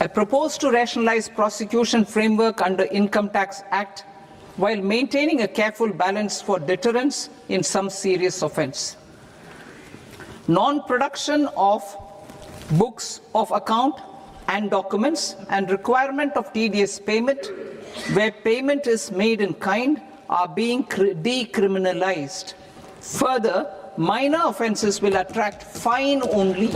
[SPEAKER 2] I propose to rationalize prosecution framework under Income Tax Act while maintaining a careful balance for deterrence in some serious offence. Non-production of books of account and documents and requirement of TDS payment where payment is made in kind are being decriminalized. Further, minor offences will attract fine only.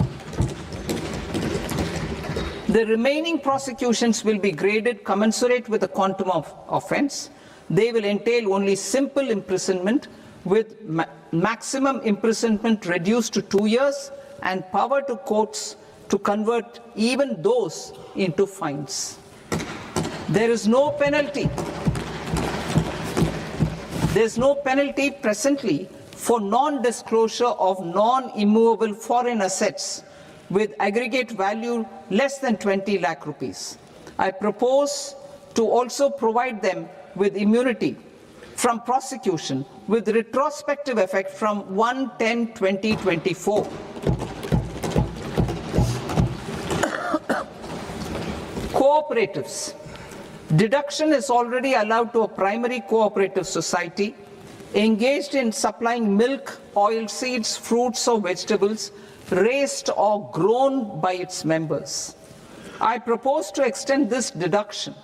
[SPEAKER 2] The remaining prosecutions will be graded commensurate with the quantum of offence. They will entail only simple imprisonment with maximum imprisonment reduced to 2 years and power to courts to convert even those into fines. There is no penalty. There is no penalty presently for non-disclosure of non-immovable foreign assets with aggregate value less than 20 lakh rupees. I propose to also provide them with immunity from prosecution with retrospective effect from 1/10/2024. Cooperatives. Deduction is already allowed to a primary cooperative society engaged in supplying milk, oilseeds, fruits or vegetables raised or grown by its members. I propose to extend this deduction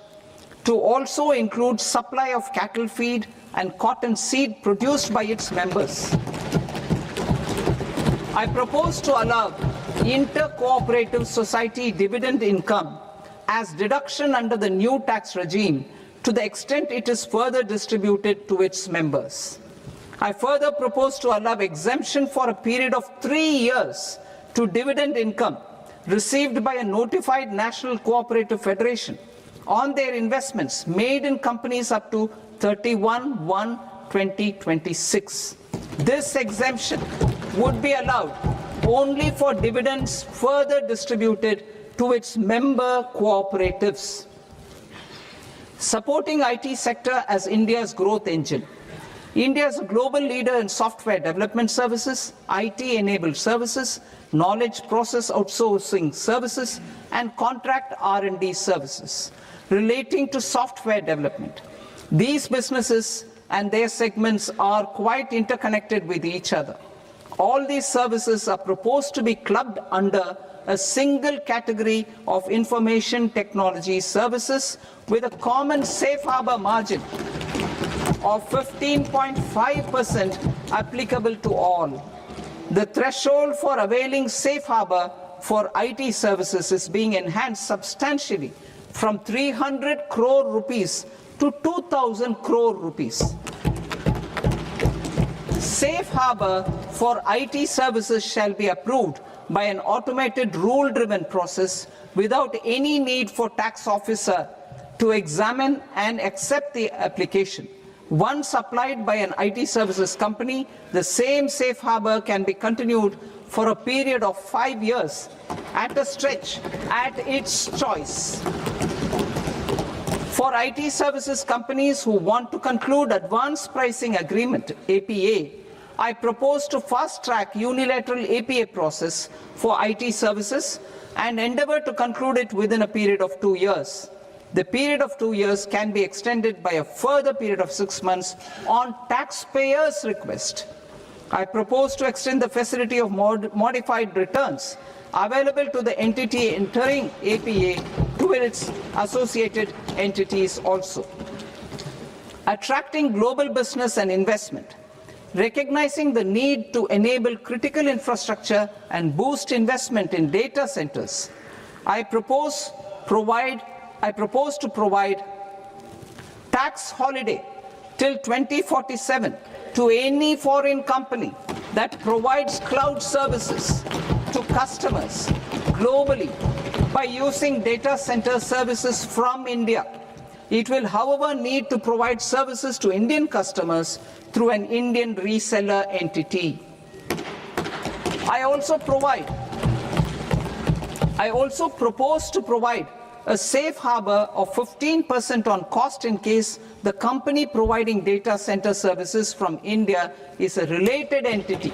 [SPEAKER 2] to also include supply of cattle feed and cotton seed produced by its members. I propose to allow inter-cooperative society dividend income as deduction under the new tax regime to the extent it is further distributed to its members. I further propose to allow exemption for a period of 3 years to dividend income received by a notified national cooperative federation on their investments made in companies up to 31/1/2026. This exemption would be allowed only for dividends further distributed to its member cooperatives. Supporting IT sector as India's growth engine. India is a global leader in software development services, IT-enabled services, knowledge process outsourcing services, and contract R&D services relating to software development. These businesses and their segments are quite interconnected with each other. All these services are proposed to be clubbed under a single category of information technology services with a common safe harbor margin of 15.5% applicable to all. The threshold for availing safe harbor for IT services is being enhanced substantially from 300 crore rupees to 2,000 crore rupees. Safe harbor for IT services shall be approved by an automated rule-driven process without any need for tax officer to examine and accept the application. Once applied by an IT services company, the same safe harbor can be continued for a period of 5 years at a stretch at its choice. For IT services companies who want to conclude advanced pricing agreement, APA, I propose to fast-track unilateral APA process for IT services and endeavor to conclude it within a period of 2 years. The period of 2 years can be extended by a further period of 6 months on taxpayers' request. I propose to extend the facility of modified returns available to the entity entering APA to its associated entities also. Attracting global business and investment. Recognizing the need to enable critical infrastructure and boost investment in data centers, I propose to provide tax holiday till 2047 to any foreign company that provides cloud services to customers globally by using data center services from India. It will, however, need to provide services to Indian customers through an Indian reseller entity. I also propose to provide a safe harbor of 15% on cost in case the company providing data center services from India is a related entity.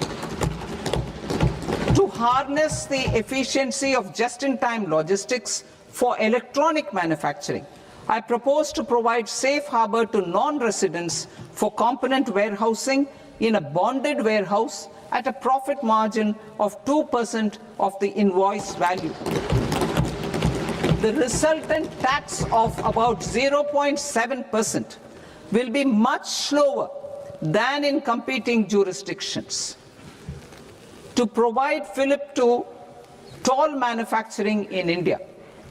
[SPEAKER 2] To harness the efficiency of just-in-time logistics for electronic manufacturing, I propose to provide safe harbor to non-residents for component warehousing in a bonded warehouse at a profit margin of 2% of the invoice value. The resultant tax of about 0.7% will be much lower than in competing jurisdictions. To provide fillip to toll manufacturing in India,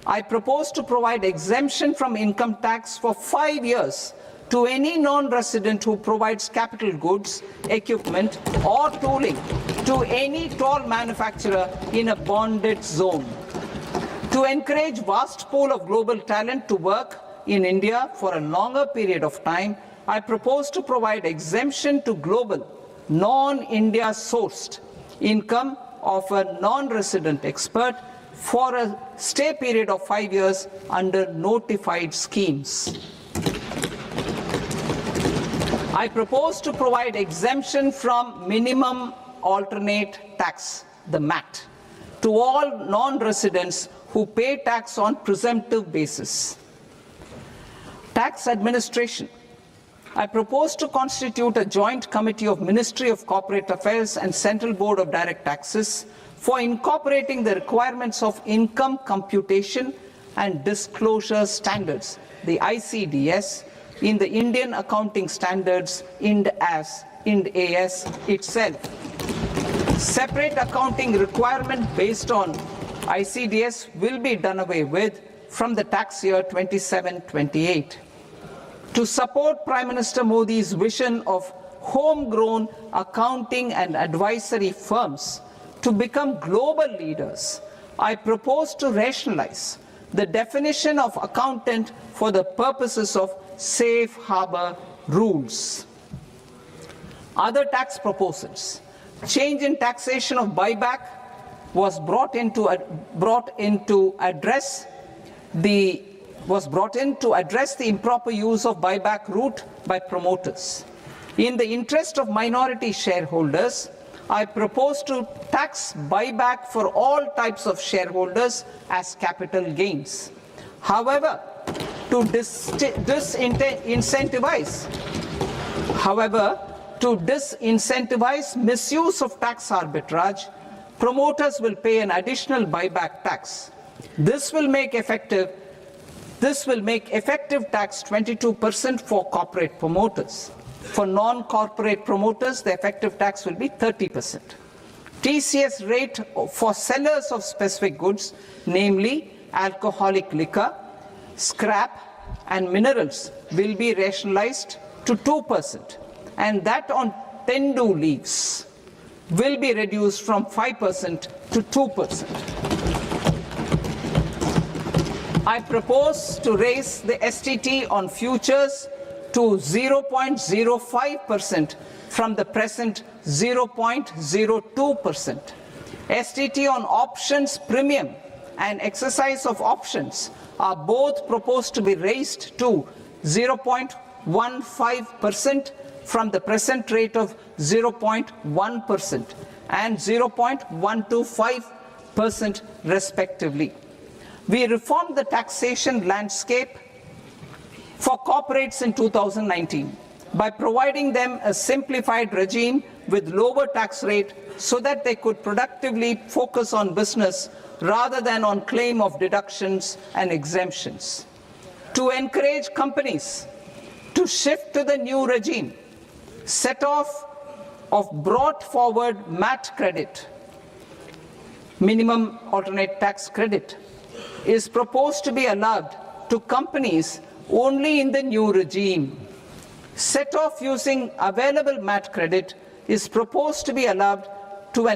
[SPEAKER 2] I propose to provide exemption from income tax for 5 years to any non-resident who provides capital goods, equipment, or tooling to any toll manufacturer in a bonded zone. To encourage vast pool of global talent to work in India for a longer period of time, I propose to provide exemption to global, non-India sourced income of a non-resident expert for a stay period of 5 years under notified schemes. I propose to provide exemption from minimum alternate tax, the MAT, to all non-residents who pay tax on presumptive basis. Tax administration. I propose to constitute a joint committee of Ministry of Corporate Affairs and Central Board of Direct Taxes for incorporating the requirements of income computation and disclosure standards, the ICDS, in the Indian Accounting Standards Ind AS itself. Separate accounting requirement based on ICDS will be done away with from the tax year 27-28. To support Prime Minister Modi's vision of homegrown accounting and advisory firms to become global leaders, I propose to rationalize the definition of accountant for the purposes of safe harbor rules. Other tax proposals. Change in taxation of buyback was brought in to address the improper use of buyback route by promoters. In the interest of minority shareholders, I propose to tax buyback for all types of shareholders as capital gains. However, to disincentivize misuse of tax arbitrage, promoters will pay an additional buyback tax. This will make effective tax 22% for corporate promoters. For non-corporate promoters, the effective tax will be 30%. TCS rate for sellers of specific goods, namely alcoholic liquor, scrap, and minerals, will be rationalized to 2%, and that on tendu leaves will be reduced from 5% to 2%. I propose to raise the STT on futures to 0.05% from the present 0.02%. STT on options premium and exercise of options are both proposed to be raised to 0.15% from the present rate of 0.1% and 0.125% respectively. We reformed the taxation landscape for corporates in 2019 by providing them a simplified regime with lower tax rate so that they could productively focus on business rather than on claim of deductions and exemptions. To encourage companies to shift to the new regime, set-off of brought forward MAT credit, minimum alternate tax credit, is proposed to be allowed to companies only in the new regime. Set off using available MAT credit is proposed to be allowed to an